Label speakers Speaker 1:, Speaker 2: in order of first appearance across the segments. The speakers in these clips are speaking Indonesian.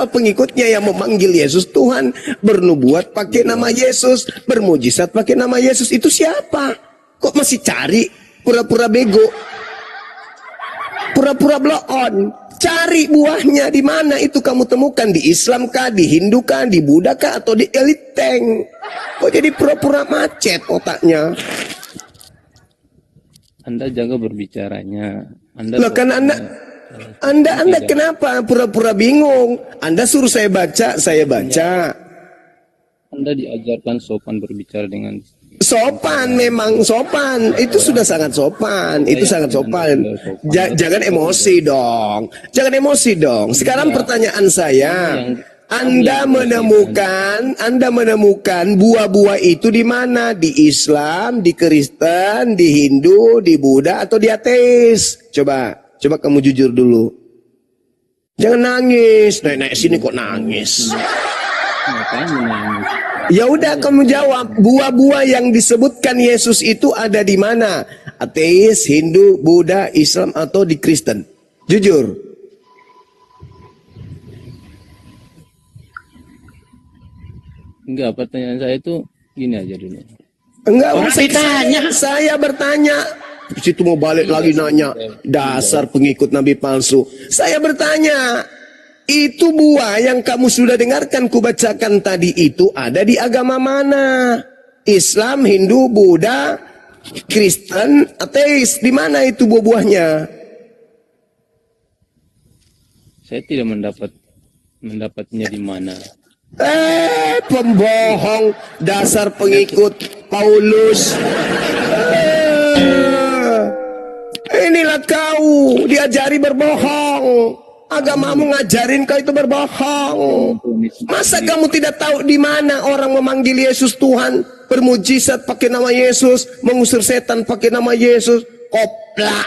Speaker 1: Siapa pengikutnya yang memanggil Yesus Tuhan, bernubuat pakai nama Yesus, bermujizat pakai nama Yesus? Itu siapa? Kok masih cari? Pura-pura bego, pura-pura blow on. Cari buahnya di mana itu kamu temukan, di Islam kah, di Hindu kah, di Buddha kah, atau di Elite Tank? Kok jadi pura-pura macet otaknya?
Speaker 2: Anda jaga berbicaranya.
Speaker 1: Loh kan Anda kenapa pura-pura bingung? Anda suruh saya baca, saya baca.
Speaker 2: Anda diajarkan sopan berbicara dengan
Speaker 1: Sopan, memang sopan. Itu sudah sangat sopan. Itu sangat sopan. Jangan emosi dong. Jangan emosi dong. Sekarang pertanyaan saya, Anda menemukan buah-buah itu di mana? Di Islam, di Kristen, di Hindu, di Buddha, atau di ateis? Coba kamu jujur dulu. Jangan nangis. Naik sini kok nangis. Ya udah kamu jawab, buah-buah yang disebutkan Yesus itu ada di mana? Ateis, Hindu, Buddha, Islam, atau di Kristen? Jujur.
Speaker 2: Enggak, pertanyaan saya itu gini aja dulu.
Speaker 1: Enggak, saya bertanya. Situ mau balik lagi nanya. Dasar pengikut Nabi palsu. Saya bertanya. Itu buah yang kamu sudah dengarkan kubacakan tadi itu ada di agama mana? Islam, Hindu, Buddha, Kristen, ateis. Di mana itu buah-buahnya?
Speaker 2: Saya tidak mendapatnya di mana.
Speaker 1: Pembohong, dasar pengikut Paulus. Inilah kau diajari berbohong. Agamamu ngajarin kau itu berbohong. Masa kamu tidak tahu di mana orang memanggil Yesus Tuhan, bermujizat pakai nama Yesus, mengusir setan pakai nama Yesus? Koplak.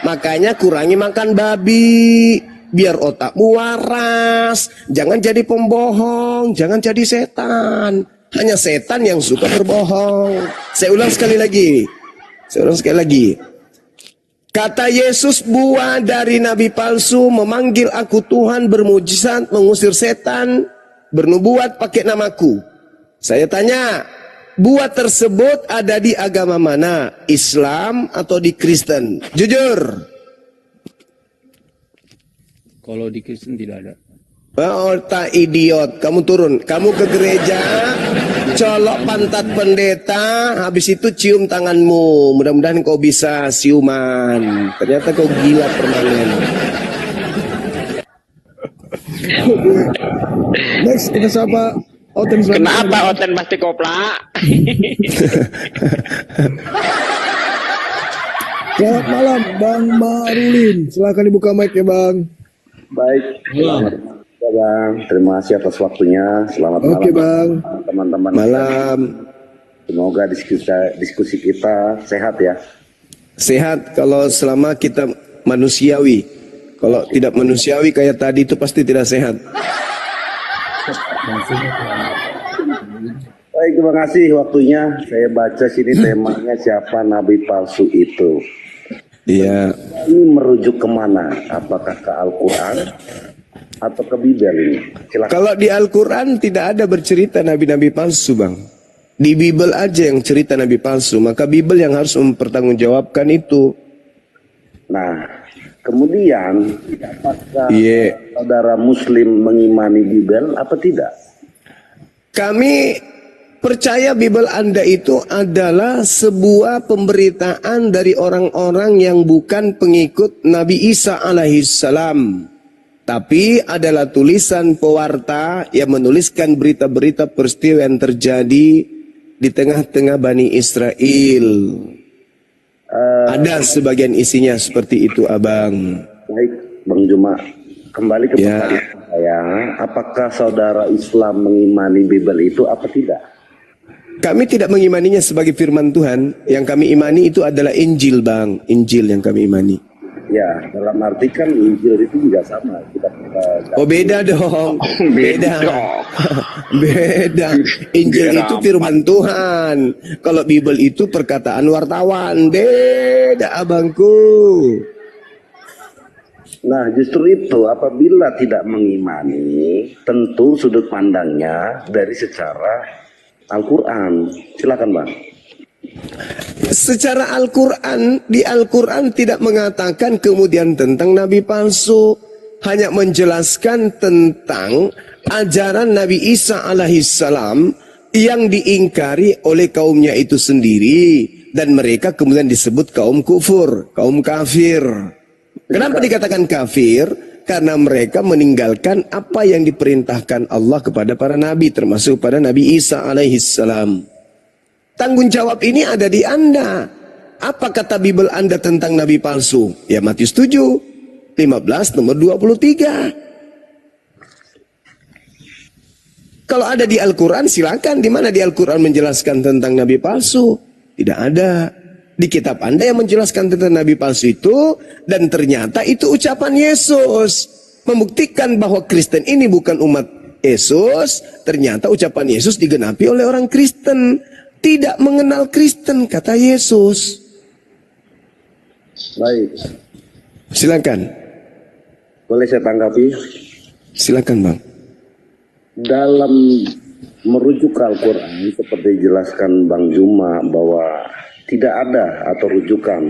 Speaker 1: Makanya kurangi makan babi, biar otakmu waras. Jangan jadi pembohong, jangan jadi setan. Hanya setan yang suka berbohong. Saya ulang sekali lagi. Kata Yesus, buah dari nabi palsu memanggil aku Tuhan, bermujizat, mengusir setan, bernubuat pakai namaku. Saya tanya, buah tersebut ada di agama mana? Islam atau di Kristen? Jujur.
Speaker 2: Kalau di Kristen tidak ada.
Speaker 1: Otak idiot, kamu turun, kamu ke gereja, colok pantat pendeta, habis itu cium tanganmu. Mudah-mudahan kau bisa siuman. Ternyata kau gila permanen.
Speaker 3: Next kita sapa Oten.
Speaker 4: Kenapa Oten pasti koplak?
Speaker 3: Selamat malam Bang Marulin. Silakan dibuka mic ya Bang.
Speaker 5: Baik. Ya Bang, terima kasih atas waktunya. Selamat malam.
Speaker 3: Oke Bang.
Speaker 5: Teman-teman.
Speaker 1: Malam.
Speaker 5: Semoga diskusi kita sehat ya.
Speaker 1: Sehat kalau selama kita manusiawi. Kalau tidak manusiawi kayak tadi itu pasti tidak sehat.
Speaker 5: Baik, terima kasih waktunya. Saya baca sini temanya siapa nabi palsu itu.
Speaker 1: Iya.
Speaker 5: Ini merujuk kemana? Apakah ke Al-Quran atau ke Bibel ini? Silakan.
Speaker 1: Kalau di Al-Quran tidak ada bercerita nabi-nabi palsu, Bang. Di Bibel aja yang cerita nabi palsu. Maka Bibel yang harus mempertanggungjawabkan itu.
Speaker 5: Nah, kemudian apakah
Speaker 1: Iya.
Speaker 5: saudara Muslim mengimani Bibel apa tidak?
Speaker 1: Kami percaya Bibel Anda itu adalah sebuah pemberitaan dari orang-orang yang bukan pengikut Nabi Isa alaihissalam. Tapi adalah tulisan pewarta yang menuliskan berita-berita peristiwa yang terjadi di tengah-tengah Bani Israel. Ada sebagian isinya seperti itu, Abang.
Speaker 5: Baik, Bang Juma. Kembali ke pertanyaan saya, apakah saudara Islam mengimani Bibel itu apa tidak?
Speaker 1: Kami tidak mengimaninya sebagai firman Tuhan. Yang kami imani itu adalah Injil, Bang. Injil yang kami imani.
Speaker 5: Ya, dalam arti kan Injil itu juga sama.
Speaker 1: Oh, beda dong. Beda. Beda. Injil itu firman Tuhan. Kalau Bibel itu perkataan wartawan. Beda, abangku.
Speaker 5: Nah, justru itu apabila tidak mengimani, tentu sudut pandangnya dari secara Al-Quran. Silakan, Bang.
Speaker 1: Secara Al-Quran, di Al-Quran tidak mengatakan kemudian tentang nabi palsu, hanya menjelaskan tentang ajaran Nabi Isa alaihissalam yang diingkari oleh kaumnya itu sendiri, dan mereka kemudian disebut kaum kufur, kaum kafir. Kenapa dikatakan kafir? Karena mereka meninggalkan apa yang diperintahkan Allah kepada para nabi, termasuk pada Nabi Isa alaihissalam. Tanggung jawab ini ada di Anda. Apa kata Bible Anda tentang nabi palsu? Ya Matius 7, 15 nomor 23. Kalau ada di Al-Quran silakan. Di mana di Al-Quran menjelaskan tentang nabi palsu? Tidak ada. Di kitab Anda yang menjelaskan tentang nabi palsu itu, dan ternyata itu ucapan Yesus, membuktikan bahwa Kristen ini bukan umat Yesus. Ternyata ucapan Yesus digenapi oleh orang Kristen. Tidak mengenal Kristen, kata Yesus.
Speaker 5: Baik.
Speaker 1: Silakan.
Speaker 5: Boleh saya tanggapi?
Speaker 1: Silakan, Bang.
Speaker 5: Dalam merujuk ke Al-Quran, seperti dijelaskan Bang Juma, bahwa tidak ada atau rujukan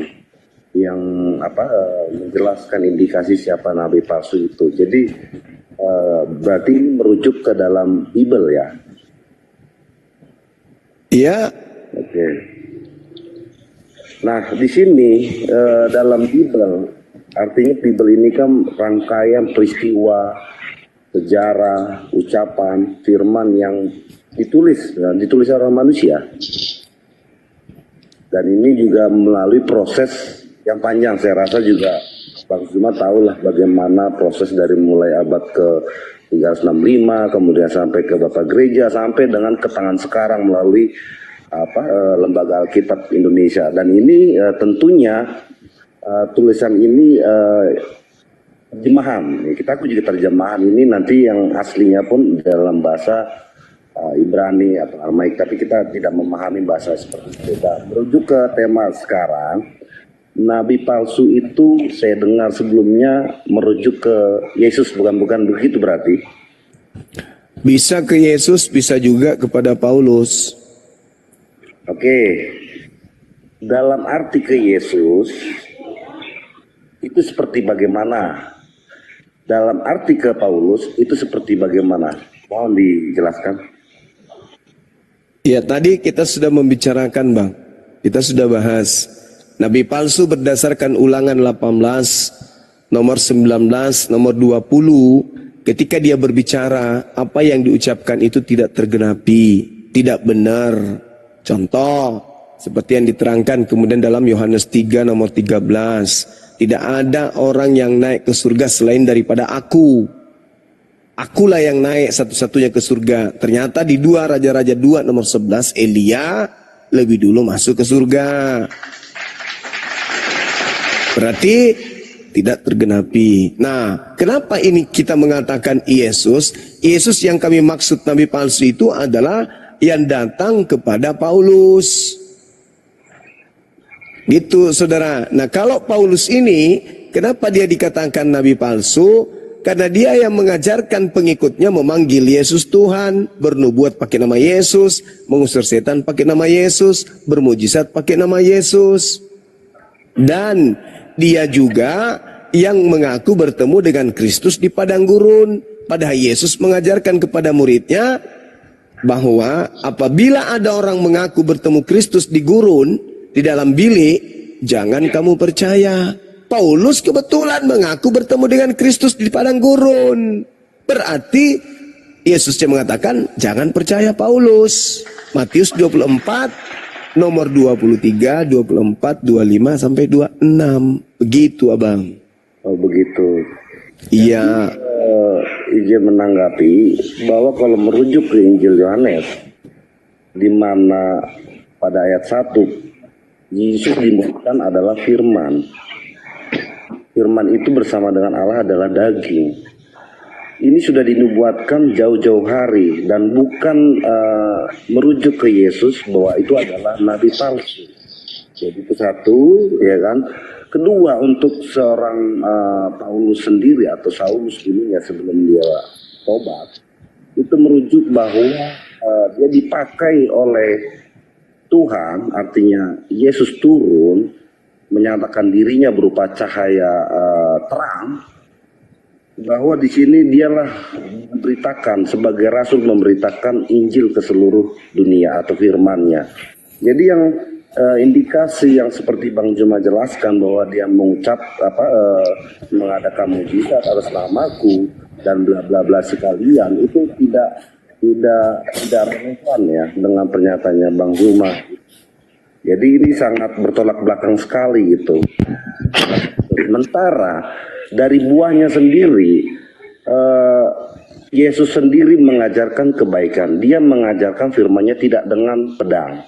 Speaker 5: yang menjelaskan indikasi siapa nabi palsu itu. Jadi berarti ini merujuk ke dalam Bible ya?
Speaker 1: Iya.
Speaker 5: Oke. Nah, di sini dalam Bible, artinya Bible ini kan rangkaian peristiwa, sejarah, ucapan, firman yang ditulis oleh manusia. Dan ini juga melalui proses yang panjang. Saya rasa juga Bang Zuma tahulah bagaimana proses dari mulai abad ke 365, kemudian sampai ke Bapak Gereja, sampai dengan ke tangan sekarang melalui Lembaga Alkitab Indonesia. Dan ini tentunya tulisan ini terjemahan. Aku juga terjemahan ini nanti yang aslinya pun dalam bahasa Ibrani atau Aramaik, tapi kita tidak memahami bahasa seperti itu. Merujuk ke tema sekarang, nabi palsu itu saya dengar sebelumnya merujuk ke Yesus, bukan begitu berarti?
Speaker 1: Bisa ke Yesus, bisa juga kepada Paulus.
Speaker 5: Oke. Dalam arti ke Yesus itu seperti bagaimana? Dalam arti ke Paulus itu seperti bagaimana? Mohon dijelaskan.
Speaker 1: Ya, tadi kita sudah membicarakan, Bang. Kita sudah bahas nabi palsu berdasarkan Ulangan 18 nomor 19 nomor 20, ketika dia berbicara apa yang diucapkan itu tidak tergenapi, tidak benar. Contoh seperti yang diterangkan kemudian dalam Yohanes 3 nomor 13, tidak ada orang yang naik ke surga selain daripada aku. Akulah yang naik satu-satunya ke surga. Ternyata di 2 Raja-Raja 2 nomor 11, Elia lebih dulu masuk ke surga. Berarti tidak tergenapi. Nah, kenapa ini kita mengatakan Yesus? Yesus yang kami maksud nabi palsu itu adalah yang datang kepada Paulus. Gitu, saudara. Nah, kalau Paulus ini, kenapa dia dikatakan nabi palsu? Karena dia yang mengajarkan pengikutnya memanggil Yesus Tuhan, bernubuat pakai nama Yesus, mengusir setan pakai nama Yesus, bermujizat pakai nama Yesus. Dan dia juga yang mengaku bertemu dengan Kristus di padang gurun. Padahal Yesus mengajarkan kepada muridnya bahwa apabila ada orang mengaku bertemu Kristus di gurun, di dalam bilik, jangan kamu percaya. Paulus kebetulan mengaku bertemu dengan Kristus di padang gurun. Berarti Yesus yang mengatakan jangan percaya Paulus. Matius 24 nomor 23, 24, 25 sampai 26. Begitu, Abang.
Speaker 5: Oh, begitu.
Speaker 1: Iya.
Speaker 5: Izin menanggapi bahwa kalau merujuk ke Injil Yohanes, di mana pada ayat 1 Yesus dimuliakan adalah firman. Firman itu bersama dengan Allah adalah daging. Ini sudah dinubuatkan jauh-jauh hari dan bukan merujuk ke Yesus bahwa itu adalah nabi palsu. Jadi itu satu, ya kan. Kedua, untuk seorang Paulus sendiri atau Saulus ini ya sebelum dia tobat, itu merujuk bahwa dia dipakai oleh Tuhan, artinya Yesus turun menyatakan dirinya berupa cahaya terang, bahwa di sini dialah memberitakan sebagai rasul, memberitakan Injil ke seluruh dunia atau firman-Nya. Jadi yang indikasi yang seperti Bang Juma jelaskan bahwa dia mengucap mengadakan mujizat atas namaku dan bla bla bla sekalian, itu tidak relevan ya dengan pernyataannya Bang Juma. Jadi ini sangat bertolak belakang sekali gitu. Sementara dari buahnya sendiri, Yesus sendiri mengajarkan kebaikan. Dia mengajarkan firman-Nya tidak dengan pedang.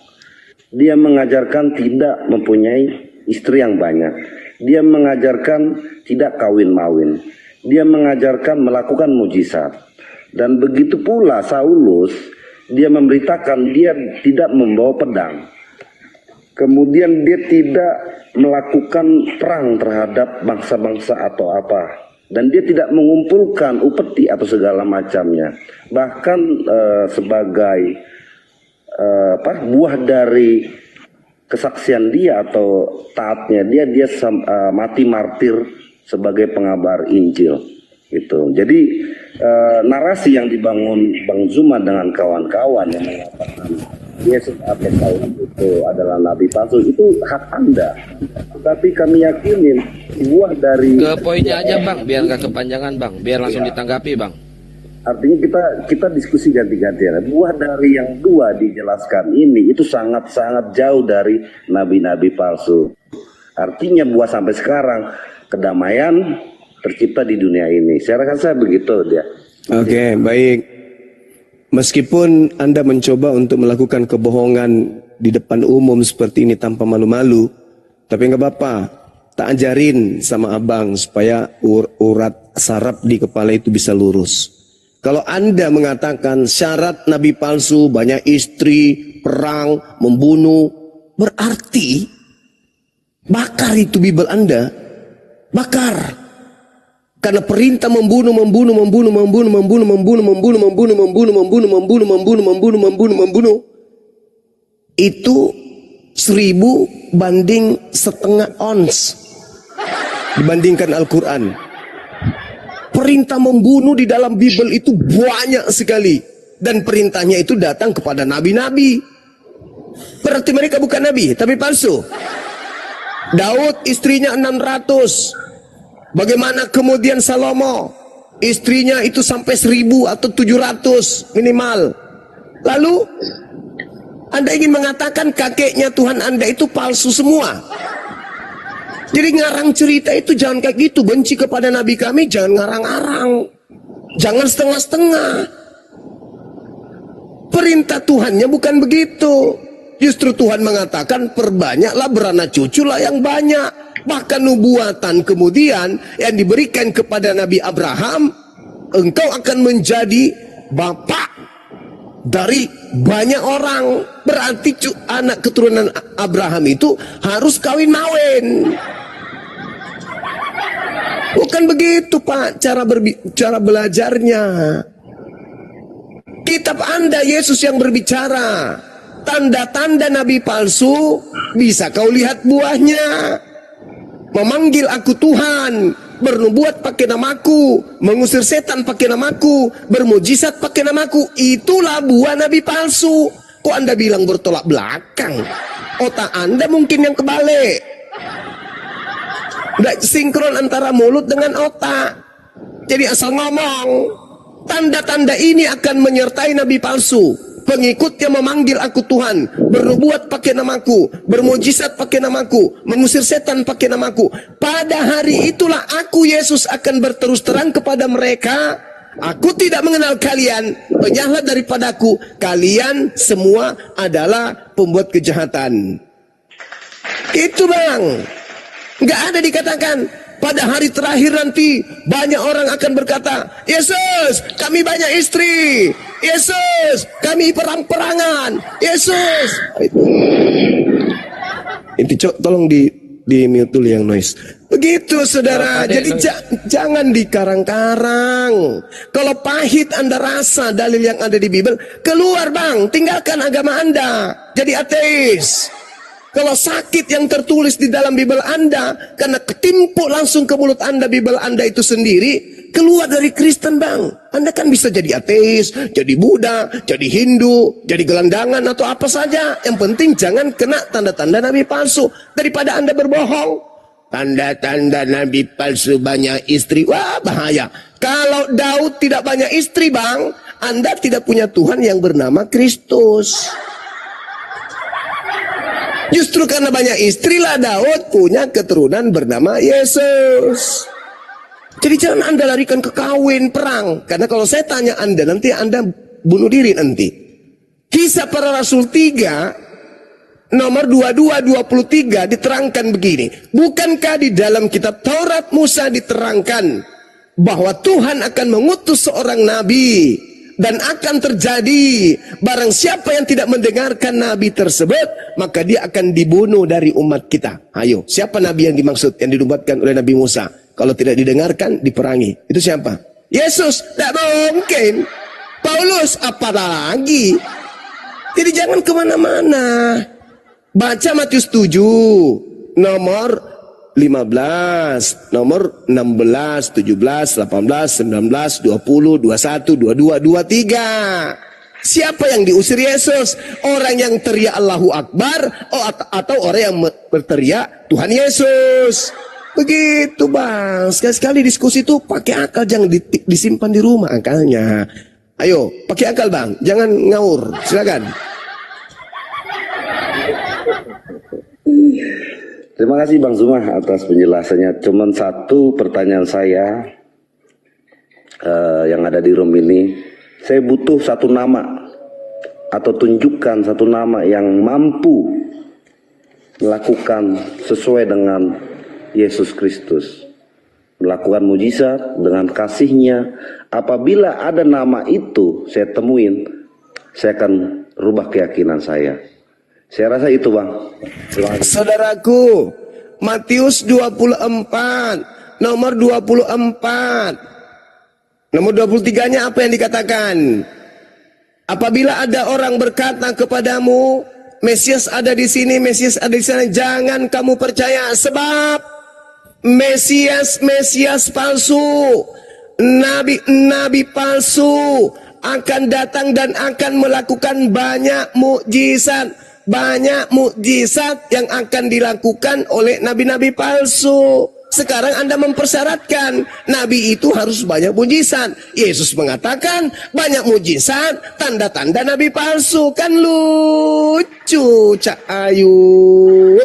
Speaker 5: Dia mengajarkan tidak mempunyai istri yang banyak. Dia mengajarkan tidak kawin-mawin. Dia mengajarkan melakukan mujizat. Dan begitu pula Saulus, dia memberitakan dia tidak membawa pedang. Kemudian dia tidak melakukan perang terhadap bangsa-bangsa atau apa. Dan dia tidak mengumpulkan upeti atau segala macamnya. Bahkan sebagai buah dari kesaksian dia atau taatnya dia mati martir sebagai pengabar Injil gitu. Jadi narasi yang dibangun Bang Zuma dengan kawan-kawan yang mengatakan Yesus atau Paulus itu adalah nabi palsu, itu hak Anda. Tetapi kami yakinin buah dari
Speaker 6: ke poinnya aja Bang, biar gak kepanjangan Bang, biar langsung ditanggapi Bang.
Speaker 5: Artinya kita diskusi ganti-gantian. Buah dari yang dua dijelaskan ini itu sangat-sangat jauh dari nabi-nabi palsu. Artinya buah sampai sekarang kedamaian tercipta di dunia ini. Saya rasa begitu dia.
Speaker 1: Oke, baik. Meskipun Anda mencoba untuk melakukan kebohongan di depan umum seperti ini tanpa malu-malu, tapi nggak apa-apa. Tak ajarin sama abang supaya urat saraf di kepala itu bisa lurus. Kalau Anda mengatakan syarat nabi palsu, banyak istri, perang, membunuh, berarti bakar itu Bible Anda. Bakar. Karena perintah membunuh itu 1000 banding setengah ons dibandingkan Al-Quran. Perintah membunuh di dalam Bible itu banyak sekali. Dan perintahnya itu datang kepada nabi-nabi. Berarti mereka bukan nabi, tapi palsu. Daud istrinya 600. Bagaimana kemudian Salomo? Istrinya itu sampai 1000 atau 700 minimal. Lalu Anda ingin mengatakan kakeknya Tuhan Anda itu palsu semua. Jadi ngarang cerita itu jangan kayak gitu. Benci kepada nabi kami jangan ngarang-ngarang. Jangan setengah-setengah. Perintah Tuhannya bukan begitu. Justru Tuhan mengatakan perbanyaklah beranak cuculah yang banyak. Bahkan nubuatan kemudian yang diberikan kepada Nabi Abraham, engkau akan menjadi bapak dari banyak orang. Berarti anak keturunan Abraham itu harus kawin-mawin. Bukan begitu Pak cara belajarnya. Kitab Anda Yesus yang berbicara. Tanda-tanda nabi palsu bisa kau lihat buahnya. Memanggil aku Tuhan, bernubuat pakai namaku, mengusir setan pakai namaku, bermujizat pakai namaku. Itulah buah nabi palsu. Kok Anda bilang bertolak belakang? Otak Anda mungkin yang kebalik. Nggak sinkron antara mulut dengan otak. Jadi asal ngomong. Tanda-tanda ini akan menyertai nabi palsu. Pengikutnya memanggil aku Tuhan, bernubuat pakai namaku, bermujizat pakai namaku, mengusir setan pakai namaku. Pada hari itulah aku Yesus akan berterus terang kepada mereka, aku tidak mengenal kalian, penyahlah daripadaku, kalian semua adalah pembuat kejahatan. Itu Bang. Nggak ada dikatakan pada hari terakhir nanti banyak orang akan berkata, Yesus kami banyak istri, Yesus kami perang-perangan, Yesus. Inti tolong di mute dulu yang noise. Begitu saudara. Jadi jangan dikarang-karang. Kalau pahit Anda rasa dalil yang ada di Bible, keluar bang, tinggalkan agama Anda, jadi ateis. Kalau sakit yang tertulis di dalam Bible Anda karena ketimpuk langsung ke mulut Anda Bible Anda itu sendiri, keluar dari Kristen bang. Anda kan bisa jadi ateis, jadi Buddha, jadi Hindu, jadi gelandangan atau apa saja. Yang penting jangan kena tanda-tanda nabi palsu. Daripada Anda berbohong, tanda-tanda nabi palsu banyak istri, wah bahaya. Kalau Daud tidak banyak istri bang, Anda tidak punya Tuhan yang bernama Kristus. Justru karena banyak istrilah Daud punya keturunan bernama Yesus. Jadi jangan Anda larikan ke kawin, perang. Karena kalau saya tanya Anda, nanti Anda bunuh diri nanti. Kisah Para Rasul 3 nomor 22-23 diterangkan begini. Bukankah di dalam kitab Taurat Musa diterangkan bahwa Tuhan akan mengutus seorang nabi, dan akan terjadi barang siapa yang tidak mendengarkan nabi tersebut, maka dia akan dibunuh dari umat kita. Ayo, siapa nabi yang dimaksud, yang dinubuatkan oleh Nabi Musa? Kalau tidak didengarkan, diperangi. Itu siapa? Yesus. Tidak mungkin. Paulus, apalagi. Jadi jangan kemana-mana. Baca Matius 7 nomor 15, nomor 16, 17, 18, 19, 20, 21, 22, 23. Siapa yang diusir Yesus? Orang yang teriak Allahu Akbar atau orang yang berteriak Tuhan Yesus? Begitu bang. Sekali-sekali diskusi itu pakai akal, jangan disimpan di rumah akalnya. Ayo, pakai akal bang, jangan ngawur. Silakan.
Speaker 5: Terima kasih Bang Zuma atas penjelasannya. Cuman satu pertanyaan saya yang ada di room ini, saya butuh satu nama atau tunjukkan satu nama yang mampu melakukan sesuai dengan Yesus Kristus, melakukan mujizat dengan kasihnya. Apabila ada nama itu saya temuin, saya akan rubah keyakinan saya. Saya rasa itu bang.
Speaker 1: Saudaraku, Matius 24 nomor 24 nomor 23-nya apa yang dikatakan? Apabila ada orang berkata kepadamu, Mesias ada di sini, Mesias ada di sana, jangan kamu percaya, sebab Mesias palsu, nabi palsu akan datang dan akan melakukan banyak mukjizat. Banyak mukjizat yang akan dilakukan oleh nabi-nabi palsu. Sekarang Anda mempersyaratkan nabi itu harus banyak mukjizat. Yesus mengatakan banyak mukjizat, tanda-tanda nabi palsu. Kan lucu, Cak Ayu.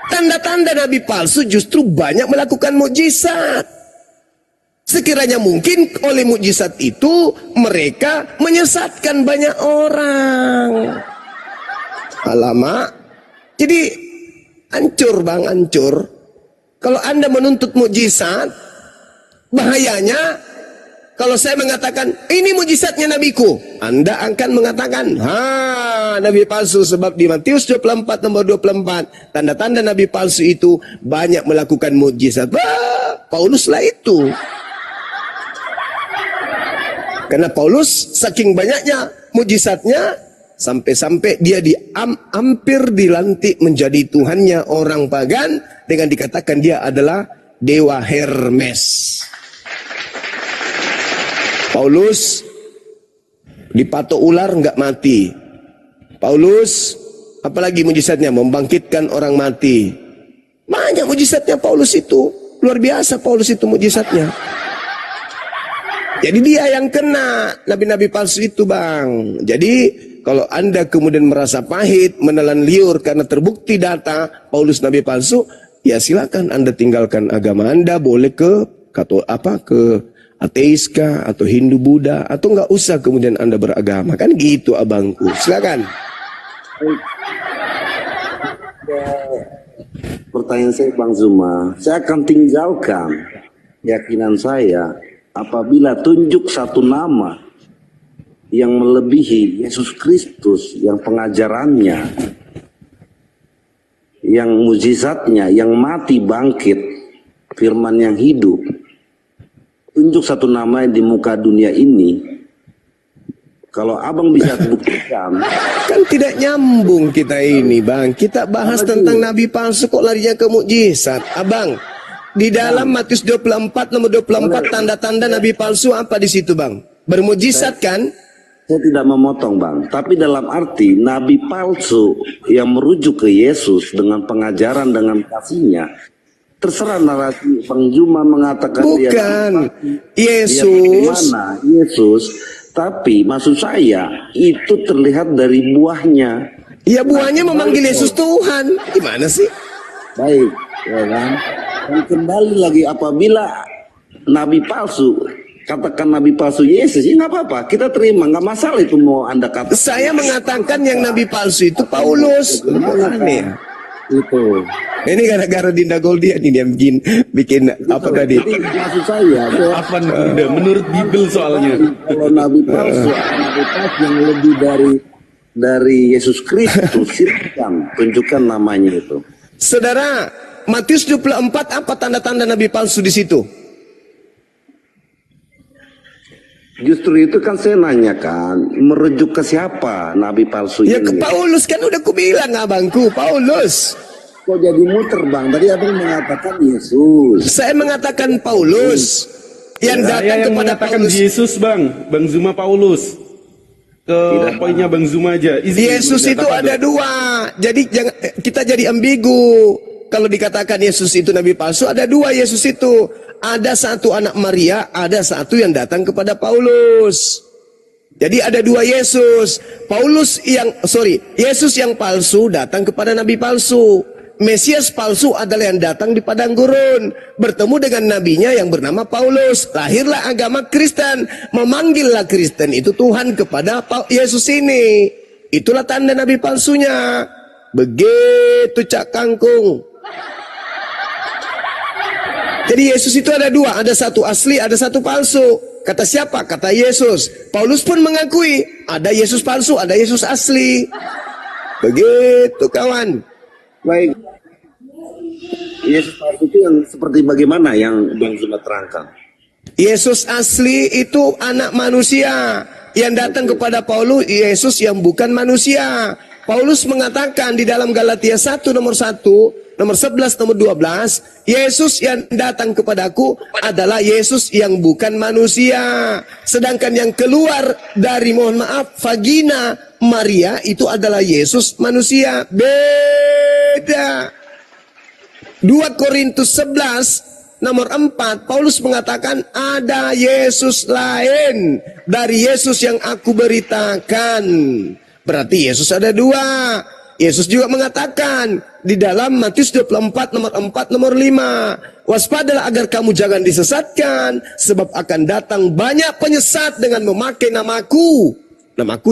Speaker 1: Tanda-tanda nabi palsu justru banyak melakukan mukjizat. Sekiranya mungkin oleh mukjizat itu mereka menyesatkan banyak orang. Alamak. Jadi hancur bang, hancur. Kalau Anda menuntut mukjizat, bahayanya kalau saya mengatakan ini mukjizatnya nabiku, Anda akan mengatakan nabi palsu. Sebab di Matius 24 nomor 24, tanda-tanda nabi palsu itu banyak melakukan mukjizat. Paulus lah itu. Karena Paulus saking banyaknya mukjizatnya, sampai-sampai dia hampir dilantik menjadi tuhannya orang pagan dengan dikatakan dia adalah dewa Hermes. Paulus dipatok ular nggak mati. Paulus apalagi mujizatnya, membangkitkan orang mati. Banyak mujizatnya Paulus itu, luar biasa Paulus itu mujizatnya. Jadi dia yang kena nabi-nabi palsu itu bang. Jadi kalau Anda kemudian merasa pahit, menelan liur karena terbukti data Paulus nabi palsu, ya silakan Anda tinggalkan agama Anda, boleh ke ateis kah, atau Hindu Buddha, atau nggak usah kemudian Anda beragama, kan gitu abangku. Silakan.
Speaker 5: Pertanyaan saya Bang Zuma, saya akan tinggalkan keyakinan saya apabila tunjuk satu nama yang melebihi Yesus Kristus, yang pengajarannya yang mujizatnya, yang mati bangkit, firman yang hidup, tunjuk satu nama di muka dunia ini. Kalau abang bisa buktikan,
Speaker 1: Kan tidak nyambung kita ini, Bang. Kita bahas tentang nabi palsu kok larinya ke mukjizat. Abang, di dalam Matius 24 nomor 24 tanda-tanda nabi palsu apa di situ, Bang? Bermujizat kan?
Speaker 5: saya tidak memotong bang, tapi dalam arti nabi palsu yang merujuk ke Yesus dengan pengajaran dengan kasihnya, terserah narasi Bang Juma mengatakan
Speaker 1: Bukan.
Speaker 5: dia
Speaker 1: Yesus.
Speaker 5: bagaimana Yesus, tapi maksud saya itu terlihat dari buahnya.
Speaker 1: Ya buahnya memanggil Yesus Tuhan. Gimana sih?
Speaker 5: Baik, ya kan? Dan kembali lagi apabila nabi palsu, katakan nabi palsu Yesus, ya nggak apa-apa, kita terima, nggak masalah itu mau anda katakan.
Speaker 1: Saya mengatakan yang nabi palsu itu Paulus. Aneh.
Speaker 5: Itu.
Speaker 1: Ini gara-gara Dinda Goldia nih dia bikin apa tadi?
Speaker 5: Jadi maksud saya,
Speaker 2: Apa menurut Bible soalnya?
Speaker 5: kalau nabi palsu yang lebih dari Yesus Kristus, silakan tunjukkan namanya itu.
Speaker 1: Saudara, Matius 24 apa tanda-tanda nabi palsu di situ?
Speaker 5: Justru itu kan saya nanyakan, merujuk ke siapa nabi palsu
Speaker 1: Ya ke
Speaker 5: ini?
Speaker 1: Paulus kan udah kubilang abangku, Paulus.
Speaker 5: Kok jadi muter bang? Tadi abang mengatakan Yesus.
Speaker 1: Saya mengatakan Paulus yang
Speaker 2: Saya
Speaker 1: datang
Speaker 2: yang
Speaker 1: kepada
Speaker 2: mengatakan
Speaker 1: Paulus.
Speaker 2: Yesus bang Zuma Paulus. Ke poinnya Bang Zuma aja.
Speaker 1: Yesus itu ada dua. Jadi jangan kita jadi ambigu. Kalau dikatakan Yesus itu nabi palsu, ada dua Yesus itu. Ada satu anak Maria, ada satu yang datang kepada Paulus. Jadi ada dua Yesus. Yesus yang palsu datang kepada nabi palsu. Mesias palsu adalah yang datang di padang gurun, bertemu dengan nabinya yang bernama Paulus. Lahirlah agama Kristen, memanggillah Kristen itu Tuhan kepada Yesus ini. Itulah tanda nabi palsunya. Begitu Cak Kangkung. Jadi Yesus itu ada dua, ada satu asli, ada satu palsu. Kata siapa? Kata Yesus. Paulus pun mengakui ada Yesus palsu, ada Yesus asli. Begitu kawan.
Speaker 5: Baik. Yesus palsu itu yang seperti bagaimana yang Bang Zuma terangkan?
Speaker 1: Yesus asli itu anak manusia yang datang kepada Paulus, Yesus yang bukan manusia. Paulus mengatakan di dalam Galatia 1 nomor 1, nomor 11, nomor 12, Yesus yang datang kepadaku adalah Yesus yang bukan manusia. Sedangkan yang keluar dari, mohon maaf, vagina Maria itu adalah Yesus manusia. Beda. 2 Korintus 11 nomor 4, Paulus mengatakan ada Yesus lain dari Yesus yang aku beritakan. Berarti Yesus ada dua. Yesus juga mengatakan di dalam Matius 24 nomor 4 nomor 5, waspadalah agar kamu jangan disesatkan, sebab akan datang banyak penyesat dengan memakai namaku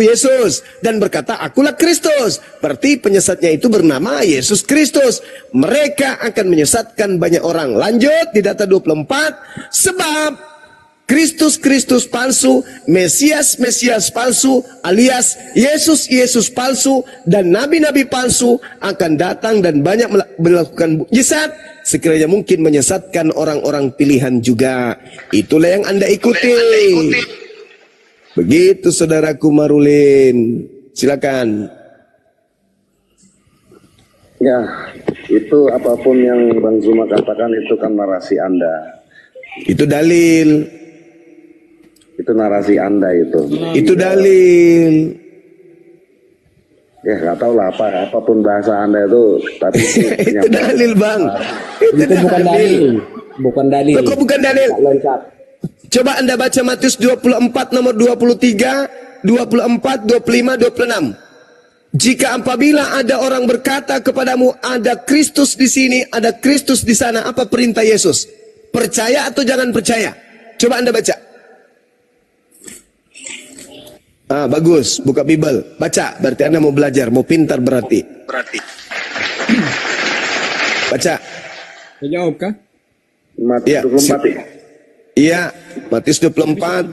Speaker 1: Yesus, dan berkata akulah Kristus. Berarti penyesatnya itu bernama Yesus Kristus. Mereka akan menyesatkan banyak orang. Lanjut di data 24, sebab Kristus palsu, Mesias palsu, alias Yesus palsu, dan nabi-nabi palsu akan datang dan banyak melakukan mukjizat, sekiranya mungkin menyesatkan orang-orang pilihan juga. Itulah yang Anda ikuti. Begitu saudaraku Marulin. Silakan.
Speaker 5: Ya, itu apapun yang Bang Zuma katakan itu kan narasi Anda.
Speaker 1: Itu dalil.
Speaker 5: Itu narasi Anda itu.
Speaker 1: Itu dalil.
Speaker 5: Ya nggak tahu lah apapun bahasa Anda itu, tapi
Speaker 1: Itu dalil Bang. Itu
Speaker 7: bukan dalil. Bukan dalil.
Speaker 1: Kok bukan dalil?
Speaker 7: Loncat.
Speaker 1: Coba Anda baca Matius 24 nomor 23, 24, 25, 26. Jika apabila ada orang berkata kepadamu ada Kristus di sini, ada Kristus di sana, apa perintah Yesus? Percaya atau jangan percaya? Coba Anda baca. Ah, bagus, buka Bible, baca. Berarti Anda mau belajar, mau pintar berarti. Baca.
Speaker 3: Saya jawab kah?
Speaker 5: Matius
Speaker 1: Ya,
Speaker 5: 24 ya?
Speaker 1: Iya, Matius 24.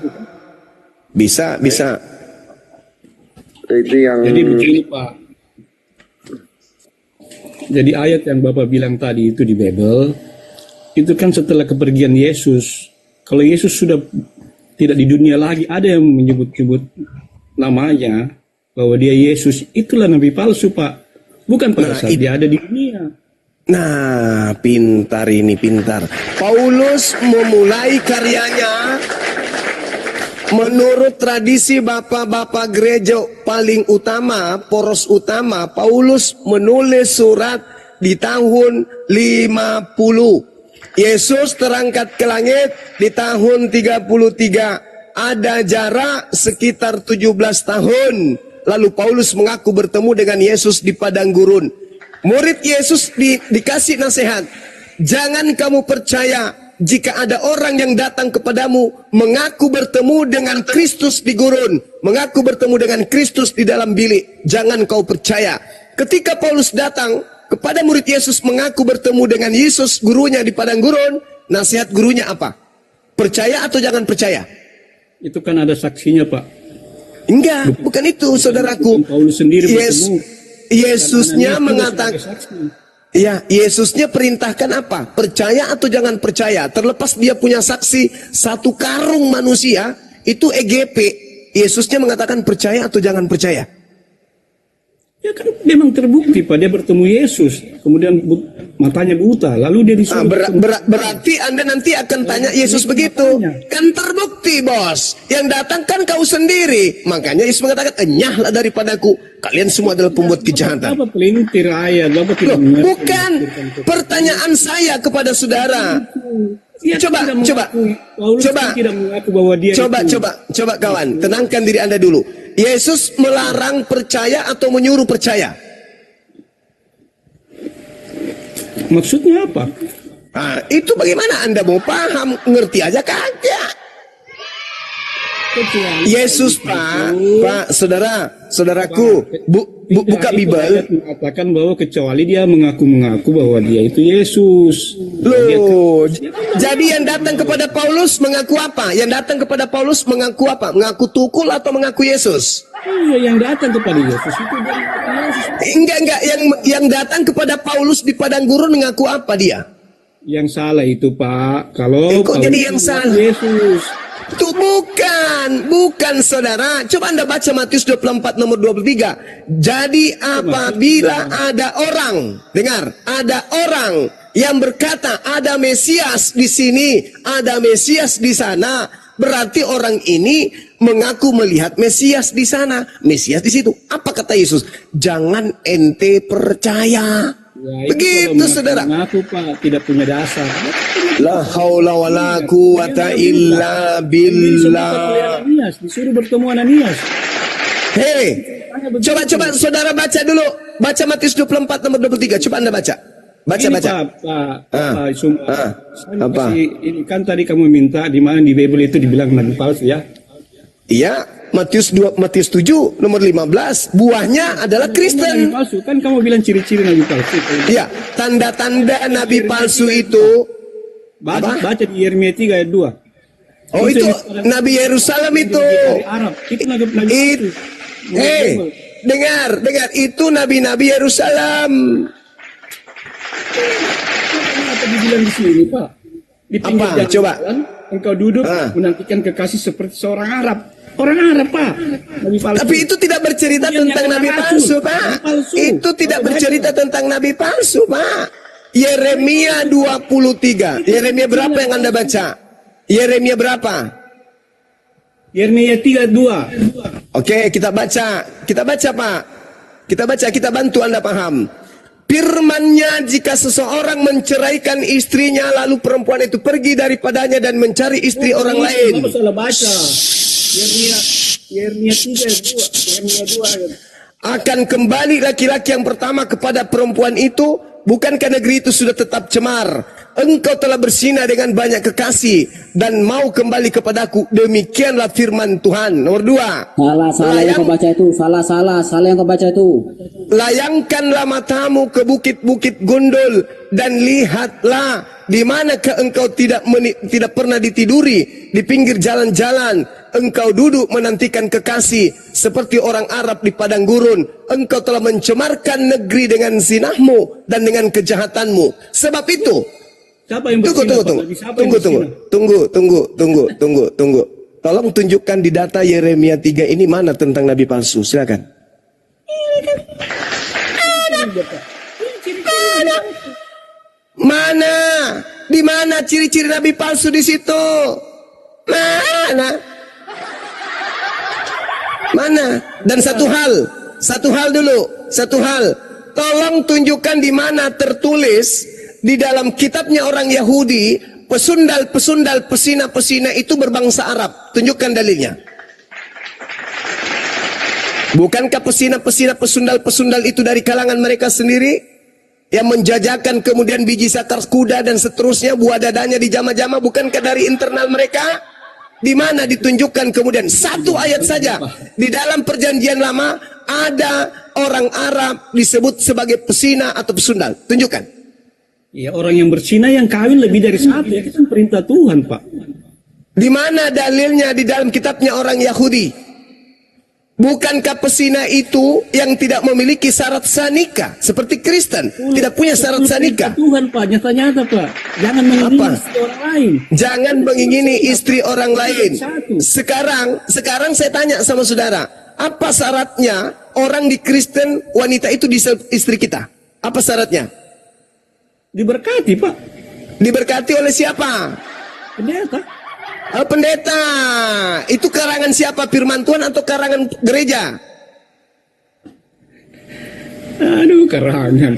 Speaker 1: Bisa.
Speaker 5: Itu yang
Speaker 3: Jadi begini Pak.
Speaker 8: Jadi ayat yang Bapak bilang tadi itu di Bible, itu kan setelah kepergian Yesus. Kalau Yesus sudah tidak di dunia lagi, ada yang menyebut-nyebut namanya bahwa dia Yesus, itulah nabi palsu, Pak. Bukan pada saat dia ada di dunia.
Speaker 1: Nah, pintar ini, pintar. Paulus memulai karyanya menurut tradisi bapak-bapak gereja paling utama, poros utama. Paulus menulis surat di tahun 50. Yesus terangkat ke langit di tahun 33. Ada jarak sekitar 17 tahun. Lalu Paulus mengaku bertemu dengan Yesus di padang gurun. Murid Yesus dikasih nasihat. Jangan kamu percaya jika ada orang yang datang kepadamu mengaku bertemu dengan Kristus di gurun, mengaku bertemu dengan Kristus di dalam bilik. Jangan kau percaya. Ketika Paulus datang kepada murid Yesus mengaku bertemu dengan Yesus gurunya di padang gurun, nasihat gurunya apa? Percaya atau jangan percaya?
Speaker 8: Itu kan ada saksinya, Pak.
Speaker 1: Enggak, bukan itu, saudaraku.
Speaker 8: Paulus sendiri bertemu.
Speaker 1: Yesusnya mengatakan, ya, Yesusnya perintahkan apa? Percaya atau jangan percaya? Terlepas dia punya saksi satu karung manusia, itu EGP. Yesusnya mengatakan percaya atau jangan percaya?
Speaker 8: Ya kan memang terbukti Pak, dia bertemu Yesus, kemudian matanya buta, lalu dia disuruh.
Speaker 1: Berarti Anda nanti akan tanya Yesus begitu. Kan terbukti, bos. Yang datang kan kau sendiri. Makanya Yesus mengatakan, enyahlah daripadaku. Kalian semua adalah pembuat kejahatan.
Speaker 8: Apa pelintir ayat?
Speaker 1: Bukan. Pertanyaan saya kepada saudara. Coba kawan, tenangkan diri Anda dulu. Yesus melarang percaya atau menyuruh percaya?
Speaker 8: Maksudnya apa?
Speaker 1: Nah, itu bagaimana Anda mau paham? Ngerti aja kagak? Yesus, Pak, saudaraku, buka Bible.
Speaker 8: Mengatakan bahwa kecuali dia mengaku bahwa dia itu Yesus.
Speaker 1: Loh, jadi yang datang kepada Paulus mengaku apa? Yang datang kepada Paulus mengaku apa? Mengaku tukul atau mengaku Yesus?
Speaker 8: Iya, yang datang kepada Yesus itu Yesus.
Speaker 1: Enggak, yang datang kepada Paulus di padang gurun mengaku apa dia?
Speaker 8: Yang salah itu, Pak. Kalau
Speaker 1: kok jadi yang salah?
Speaker 8: Yesus.
Speaker 1: Itu bukan saudara. Coba Anda baca Matius 24 nomor 23. Jadi apabila ada orang, dengar, ada orang yang berkata ada Mesias di sini, ada Mesias di sana, berarti orang ini mengaku melihat Mesias di sana, Mesias di situ. Apa kata Yesus? Jangan ente percaya.
Speaker 8: Ya,
Speaker 1: begitu saudara.
Speaker 8: Mengaku, Pak, tidak punya dasar.
Speaker 1: La haula wala quwata illa billah.
Speaker 8: Disuruh bertemu Ananias.
Speaker 1: Hei, coba saudara baca dulu. Baca Matius 24 nomor 23. Coba Anda baca. Baca.
Speaker 8: Apa? Ini kan tadi kamu minta di mana di Bible itu dibilang nabi palsu ya?
Speaker 1: Iya, Matius 7 nomor 15. Buahnya adalah Kristen.
Speaker 8: Kan kamu bilang ciri-ciri nabi palsu.
Speaker 1: Iya, tanda-tanda nabi palsu itu.
Speaker 8: Baca di Yeremia 3 ayat 2.
Speaker 1: Oh, itu Nabi Yerusalem itu.
Speaker 8: Arab. Itu nabi
Speaker 1: Hei, dengar, itu nabi-nabi Yerusalem.
Speaker 8: Apa dibilang di sini, Pak? Di pinggir
Speaker 1: apa? Coba.
Speaker 8: Engkau duduk menantikan kekasih seperti seorang Arab. Orang Arab, Pak. Nabi palsu.
Speaker 1: Tapi itu tidak bercerita tentang nabi palsu, Pak. Itu tidak bercerita tentang nabi palsu, Pak. Yeremia 23. Yeremia berapa yang Anda baca? Yeremia berapa?
Speaker 8: Yeremia 32.
Speaker 1: Oke, kita baca, Pak. Kita bantu Anda paham. Firman-Nya, jika seseorang menceraikan istrinya lalu perempuan itu pergi daripadanya dan mencari istri orang lain.
Speaker 8: Kamu salah baca. Yeremia 2.
Speaker 1: Akan kembali laki-laki yang pertama kepada perempuan itu, bukankah negeri itu sudah tetap cemar? Engkau telah bersinah dengan banyak kekasih dan mau kembali kepadaku. Demikianlah firman Tuhan. Nomor 2.
Speaker 7: Salah yang kau baca itu. Salah yang kau baca itu.
Speaker 1: Layangkanlah matamu ke bukit-bukit gundul dan lihatlah di manakah engkau tidak pernah ditiduri di pinggir jalan-jalan? Engkau duduk menantikan kekasih seperti orang Arab di padang gurun. Engkau telah mencemarkan negeri dengan zinahmu dan dengan kejahatanmu. Sebab itu,
Speaker 8: Siapa yang berzina, Pak? Siapa yang berzina?
Speaker 1: tunggu. Tolong tunjukkan di data Yeremia 3 ini mana tentang nabi palsu. Silakan. Mana? Di mana ciri-ciri nabi palsu di situ? Mana? Dan satu hal dulu. Tolong tunjukkan di mana tertulis di dalam kitabnya orang Yahudi, pesundal-pesundal, pesina-pesina itu berbangsa Arab. Tunjukkan dalilnya. Bukankah pesina-pesina, pesundal-pesundal itu dari kalangan mereka sendiri? Yang menjajakan kemudian biji sakar kuda dan seterusnya, buah dadanya di jama-jama, bukankah dari internal mereka? Di mana ditunjukkan kemudian satu ayat saja di dalam perjanjian lama ada orang Arab disebut sebagai pesina atau pesundal. Tunjukkan.
Speaker 8: Ya, orang yang berzina yang kawin lebih dari satu, ya kan perintah Tuhan, Pak.
Speaker 1: Di mana dalilnya di dalam kitabnya orang Yahudi? Bukankah pesina itu yang tidak memiliki syarat sanikah seperti Kristen, tidak punya syarat sanikah?
Speaker 8: Tuhan, Pak, nyata-nyata, Pak. Jangan mengingini istri orang lain.
Speaker 1: Jangan mengingini istri orang lain. Sekarang saya tanya sama saudara, apa syaratnya orang di Kristen wanita itu di istri kita? Apa syaratnya?
Speaker 8: Diberkati, Pak.
Speaker 1: Diberkati oleh siapa?
Speaker 8: Pendeta.
Speaker 1: Pendeta. Itu karangan siapa? Firman Tuhan atau karangan gereja?
Speaker 8: Aduh, karangan.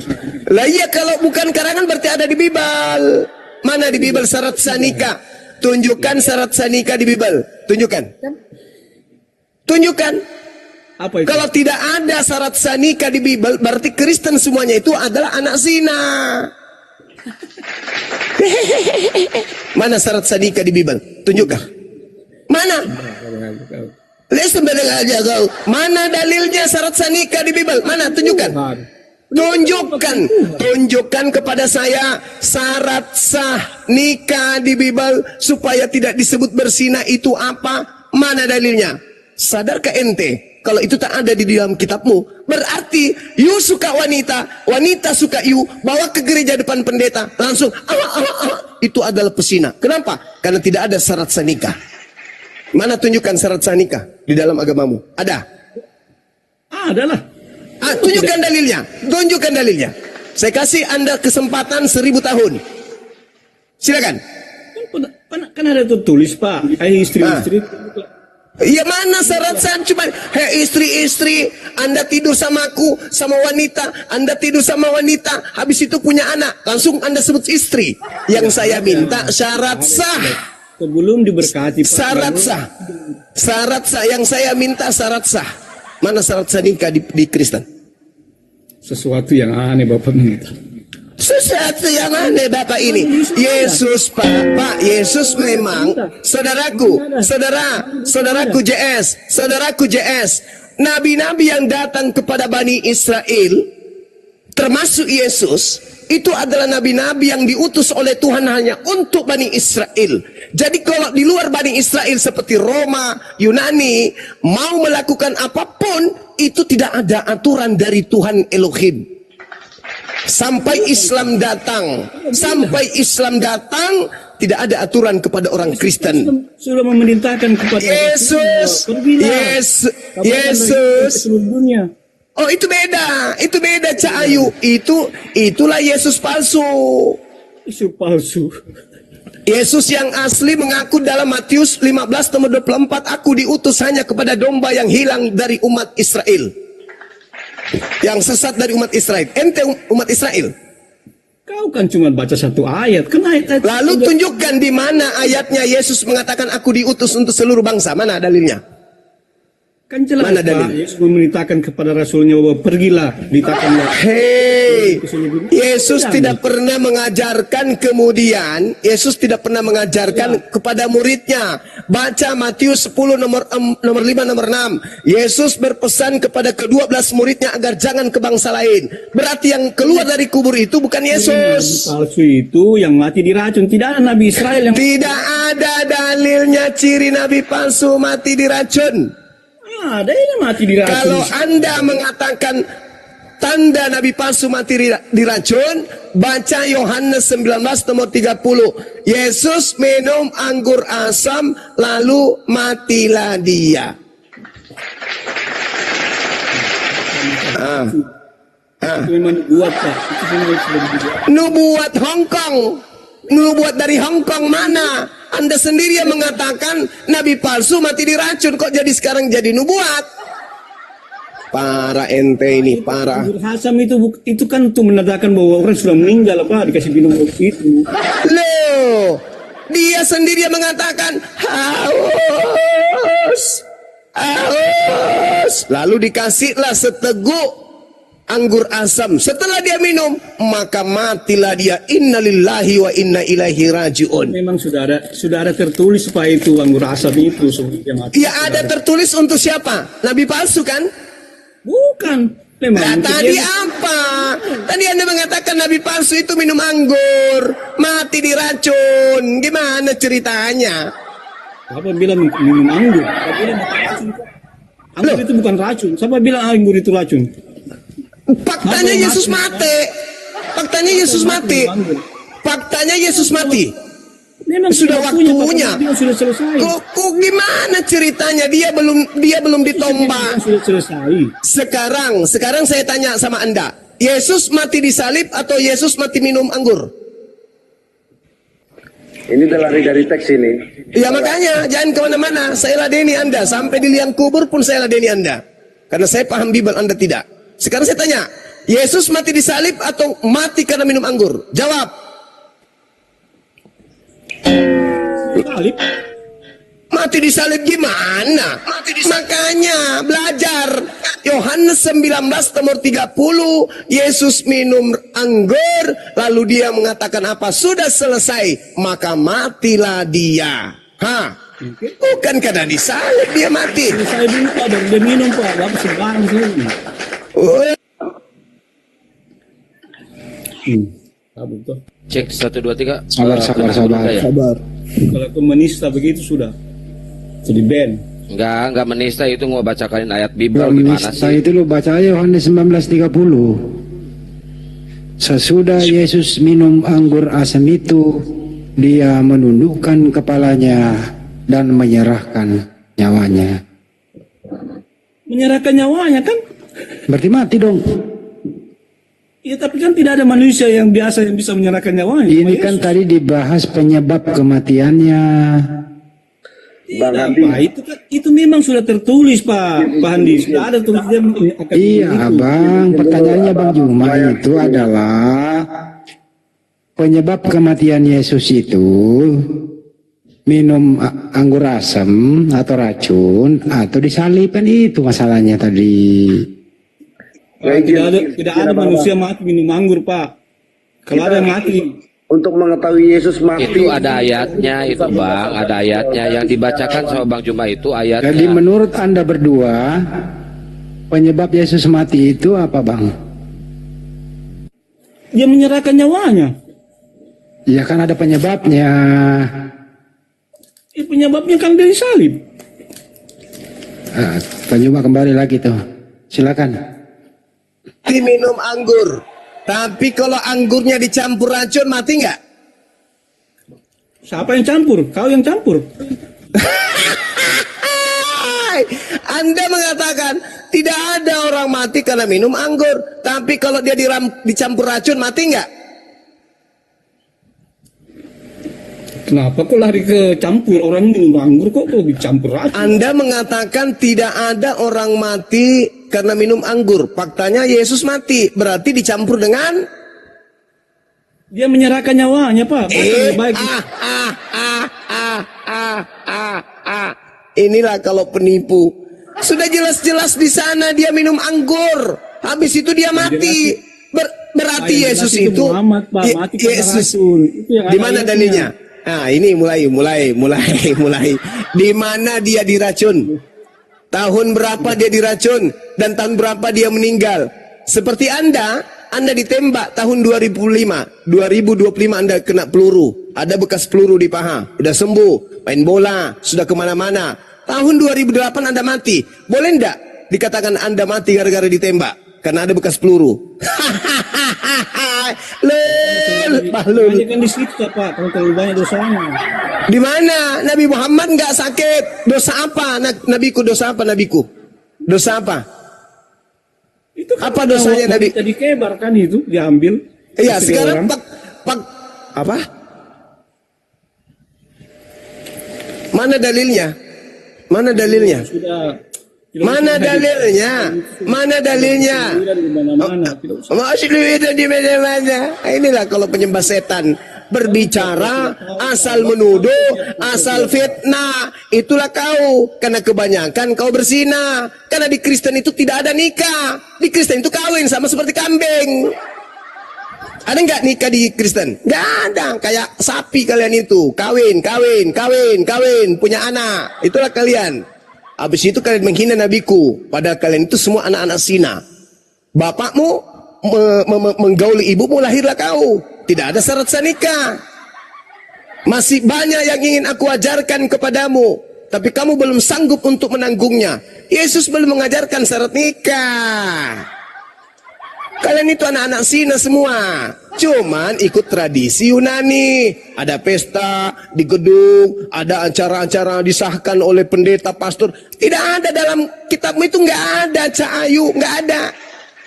Speaker 1: Lah iya, kalau bukan karangan berarti ada di Bible. Mana di Bible syarat sanikah? Tunjukkan syarat sanikah di Bible. Tunjukkan.
Speaker 8: Apa itu?
Speaker 1: Kalau tidak ada syarat sanikah di Bible, berarti Kristen semuanya itu adalah anak zina. Mana syarat sanikah di Bible? Tunjukkan. Mana? Listen aja kau. Mana dalilnya syarat sanikah di Bible? Mana? Tunjukkan. Tunjukkan kepada saya syarat sah nikah di Bible supaya tidak disebut berzina itu apa? Mana dalilnya? Sadarkah ente? Kalau itu tak ada di dalam kitabmu, berarti you suka wanita, wanita suka you, bawa ke gereja depan pendeta, langsung itu adalah pesina. Kenapa? Karena tidak ada syarat sanikah. Mana tunjukkan syarat sanikah di dalam agamamu? Ada?
Speaker 8: Adalah.
Speaker 1: Tunjukkan dalilnya. Tunjukkan dalilnya. Saya kasih Anda kesempatan 1000 tahun. Silakan.
Speaker 8: Kan ada tertulis, Pak. Istri-istri.
Speaker 1: Ya mana syarat sah? Cuma istri-istri, Anda tidur sama aku, sama wanita, Anda tidur sama wanita, habis itu punya anak, langsung Anda sebut istri. Yang saya minta syarat sah.
Speaker 8: Sebelum diberkati, Pak.
Speaker 1: Syarat sah yang saya minta syarat sah. Mana syarat sah nikah di Kristen?
Speaker 8: Sesuatu yang aneh Bapak minta.
Speaker 1: Sesuatu yang aneh Bapak ini. Yesus, Pak Yesus memang saudaraku JS, nabi-nabi yang datang kepada Bani Israel, termasuk Yesus, itu adalah nabi-nabi yang diutus oleh Tuhan hanya untuk Bani Israel. Jadi kalau di luar Bani Israel seperti Roma, Yunani, mau melakukan apapun, itu tidak ada aturan dari Tuhan Elohim. Sampai Islam datang, tidak ada aturan kepada orang Kristen.
Speaker 8: Sudah memerintahkan kepada
Speaker 1: Yesus. Oh, itu beda Cak Ayu. Itulah Yesus palsu. Yesus yang asli mengaku dalam Matius 15 nomor 24, aku diutus hanya kepada domba yang hilang dari umat Israel. Yang sesat dari umat Israel. Ente umat Israel.
Speaker 8: Kau kan cuma baca satu ayat.
Speaker 1: Lalu tunjukkan di mana ayatnya Yesus mengatakan aku diutus untuk seluruh bangsa. Mana dalilnya?
Speaker 8: Kan jelas
Speaker 1: Mana
Speaker 8: Pak,
Speaker 1: dalil?
Speaker 8: Yesus memerintahkan kepada rasulnya bahwa pergilah, beritakanlah.
Speaker 1: Hei, Yesus tidak pernah mengajarkan kemudian, Yesus tidak pernah mengajarkan kepada muridnya. Baca Matius 10 nomor 5 nomor 6. Yesus berpesan kepada ke-12 muridnya agar jangan ke bangsa lain. Berarti yang keluar dari kubur itu bukan Yesus.
Speaker 8: Palsu itu yang mati diracun. Tidak ada Nabi Israel yang
Speaker 1: Tidak ada dalilnya ciri nabi palsu mati diracun.
Speaker 8: ada yang mati diracun.
Speaker 1: Kalau Anda mengatakan tanda nabi palsu mati diracun, baca Yohanes 19 nomor 30. Yesus minum anggur asam lalu matilah dia.
Speaker 8: Itu memang dibuat Pak. Itu memang sudah dibuat.
Speaker 1: Nubuat Hongkong. Nubuat dari Hongkong mana? Anda sendiri yang mengatakan nabi palsu mati diracun, kok jadi sekarang jadi nubuat? Para ente ini, para.
Speaker 8: Anggur asam itu kan untuk menandakan bahwa orang sudah meninggal Pak, dikasih minum itu.
Speaker 1: Loh, dia sendiri yang mengatakan haus, haus. Lalu dikasihlah seteguk anggur asam. Setelah dia minum, maka matilah dia. Innalillahi wa inna ilaihi rajiun.
Speaker 8: Memang sudah ada tertulis Pak itu anggur asam itu sebelum mati.
Speaker 1: Ya ada tertulis untuk siapa? Nabi palsu kan?
Speaker 8: Bukan.
Speaker 1: Nah,
Speaker 8: Memang
Speaker 1: tadi apa? Tadi Anda mengatakan nabi palsu itu minum anggur, mati diracun. Gimana ceritanya?
Speaker 8: Siapa bilang minum anggur? Siapa bilang bukan racun Pak? Anggur itu bukan racun. Siapa bilang anggur itu racun?
Speaker 1: Faktanya Yesus mati. Faktanya Yesus mati. Faktanya Yesus mati.
Speaker 8: Memang
Speaker 1: Sudah waktunya.
Speaker 8: Dia sudah selesai.
Speaker 1: Kok gimana ceritanya? Dia belum ditombak.
Speaker 8: Sudah selesai.
Speaker 1: Sekarang saya tanya sama Anda. Yesus mati disalib atau Yesus mati minum anggur?
Speaker 5: Ini udah lari dari teks ini.
Speaker 1: Ya makanya jangan kemana-mana. Saya ladeni Anda. Sampai di liang kubur pun saya ladeni Anda. Karena saya paham Bible, Anda tidak. Sekarang saya tanya, Yesus mati disalib atau mati karena minum anggur? Jawab.
Speaker 8: Salib.
Speaker 1: Mati disalib gimana? Makanya belajar. Yohanes 19 nomor 30, Yesus minum anggur, lalu dia mengatakan apa? Sudah selesai, maka matilah dia. Bukan karena disalib dia mati.
Speaker 8: Saya dulu Pak, baru dia minum Pak. Bapak sebarang sini. Betul.
Speaker 6: Cek 1 2 3.
Speaker 7: Sabar.
Speaker 3: Sabar.
Speaker 8: Kalau komunista begitu sudah jadi band.
Speaker 6: Enggak menista itu mau bacakan ayat Bible gimana
Speaker 9: Saya
Speaker 6: sih?
Speaker 9: itu lo baca Yohanes 19:30. Sesudah Yesus minum anggur asam itu, dia menundukkan kepalanya dan menyerahkan nyawanya.
Speaker 8: Menyerahkan nyawanya kan?
Speaker 9: Berarti mati dong.
Speaker 8: Ya tapi kan tidak ada manusia yang biasa yang bisa menyerahkan nyawanya.
Speaker 9: Ini kan tadi dibahas penyebab kematiannya.
Speaker 5: Bang
Speaker 8: Tidak,
Speaker 5: Andi.
Speaker 8: Pak. Itu memang sudah tertulis Pak Handi. Sudah ada tulisnya akan
Speaker 9: Iya
Speaker 8: itu.
Speaker 9: Bang, pertanyaannya Bang Juma itu adalah penyebab kematian Yesus itu minum anggur asam atau racun atau disalibkan, itu masalahnya tadi.
Speaker 8: Tidak ada manusia mati minum anggur Pak. Kalau ada yang mati.
Speaker 5: Untuk mengetahui Yesus mati.
Speaker 6: Itu ada ayatnya itu Bang, ada ayatnya yang dibacakan sama Bang Juma itu ayatnya.
Speaker 9: Jadi menurut Anda berdua, penyebab Yesus mati itu apa Bang?
Speaker 8: Dia menyerahkan nyawanya.
Speaker 9: Ya kan ada penyebabnya.
Speaker 8: Penyebabnya kan dari salib.
Speaker 9: Pak Juma kembali lagi tuh. Silakan.
Speaker 1: Diminum anggur. Tapi kalau anggurnya dicampur racun mati nggak?
Speaker 8: Siapa yang campur? Kau yang campur.
Speaker 1: Anda mengatakan tidak ada orang mati karena minum anggur. Tapi kalau dia dicampur racun mati nggak?
Speaker 8: Kenapa kok lari ke campur? Orang minum anggur kok dicampur racun?
Speaker 1: Anda mengatakan tidak ada orang mati karena minum anggur. Faktanya Yesus mati. Berarti dicampur dengan
Speaker 8: Dia menyerahkan nyawanya Pak. Baik.
Speaker 1: Inilah kalau penipu. Sudah jelas-jelas di sana dia minum anggur. Habis itu dia mati. Berarti Yesus itu
Speaker 8: Muhammad, Pak, mati karena
Speaker 1: Yesus.
Speaker 8: racun. Itu yang
Speaker 1: Di
Speaker 8: ada
Speaker 1: mana
Speaker 8: ayatnya.
Speaker 1: dalilnya? Nah, ini mulai. Di mana dia diracun? Tahun berapa dia diracun dan tahun berapa dia meninggal? Seperti Anda ditembak tahun 2005, 2025 Anda kena peluru, ada bekas peluru di paha, udah sembuh, main bola, sudah kemana-mana. Tahun 2008 Anda mati, boleh enggak dikatakan Anda mati gara-gara ditembak? Karena ada bekas peluru. Bahlul.
Speaker 8: Banyak kan di situ Pak, kalau terlalu banyak dosanya.
Speaker 1: Di mana Nabi Muhammad nggak sakit? Dosa apa? Nabiku dosa apa nabiku? Dosa apa?
Speaker 8: Itu kan
Speaker 1: Apa dosanya Nabi?
Speaker 8: Tadi kebar kan itu diambil.
Speaker 1: Iya,
Speaker 8: Istri
Speaker 1: sekarang
Speaker 8: orang.
Speaker 1: apa? Mana dalilnya? Mana dalilnya?
Speaker 8: Sudah.
Speaker 1: Mana dalilnya? Mana dalilnya? Masih di mana-mana. Inilah kalau penyembah setan berbicara asal menuduh, asal fitnah. Itulah kau. Karena kebanyakan kau berzina. Karena di Kristen itu tidak ada nikah. Di Kristen itu kawin sama seperti kambing. Ada nggak nikah di Kristen? Nggak ada. Kayak sapi kalian itu. Kawin, punya anak. Itulah kalian. Habis itu kalian menghina nabiku. Padahal kalian itu semua anak-anak zina. Bapakmu menggauli ibumu, lahirlah kau. Tidak ada syarat sah nikah. Masih banyak yang ingin aku ajarkan kepadamu, tapi kamu belum sanggup untuk menanggungnya. Yesus belum mengajarkan syarat nikah. Kalian itu anak-anak zina semua. Cuman ikut tradisi Yunani. Ada pesta di gedung, ada acara-acara disahkan oleh pendeta, pastor. Tidak ada dalam kitabmu itu, nggak ada, Cak Ayu, nggak ada.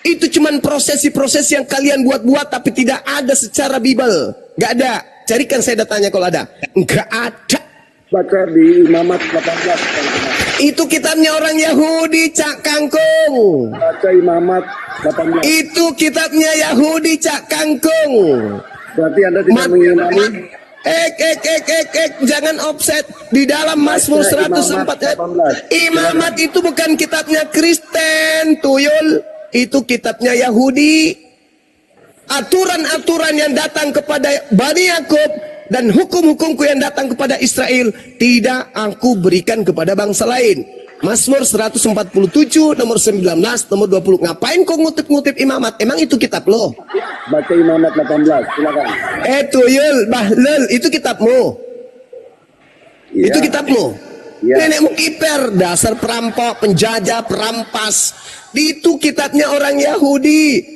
Speaker 1: Itu cuman prosesi-prosesi yang kalian buat-buat, tapi tidak ada secara Bible. Nggak ada. Carikan saya datanya kalau ada. Nggak ada.
Speaker 5: Baca di Imamat 18.
Speaker 1: Itu kitabnya orang Yahudi, Cak Kangkung.
Speaker 5: Baca Imamat 18.
Speaker 1: Itu kitabnya Yahudi, Cak Kangkung.
Speaker 5: Berarti Anda tidak mengimami.
Speaker 1: Jangan offset di dalam Mazmur 104. Imamat itu bukan kitabnya Kristen, tuyul. Itu kitabnya Yahudi. Aturan-aturan yang datang kepada Bani Yakub dan hukum-hukumku yang datang kepada Israel tidak aku berikan kepada bangsa lain. Mazmur 147 nomor 19 nomor 20. Ngapain kau ngutip-ngutip Imamat? Emang itu kitab lo?
Speaker 5: Baca Imamat 18, silakan.
Speaker 1: Tuyul, Bahlul, itu kitabmu.
Speaker 5: Iya.
Speaker 1: Itu kitabmu.
Speaker 5: Iya.
Speaker 1: Nenekmu kiper, dasar perampok, penjajah, perampas. Itu kitabnya orang Yahudi.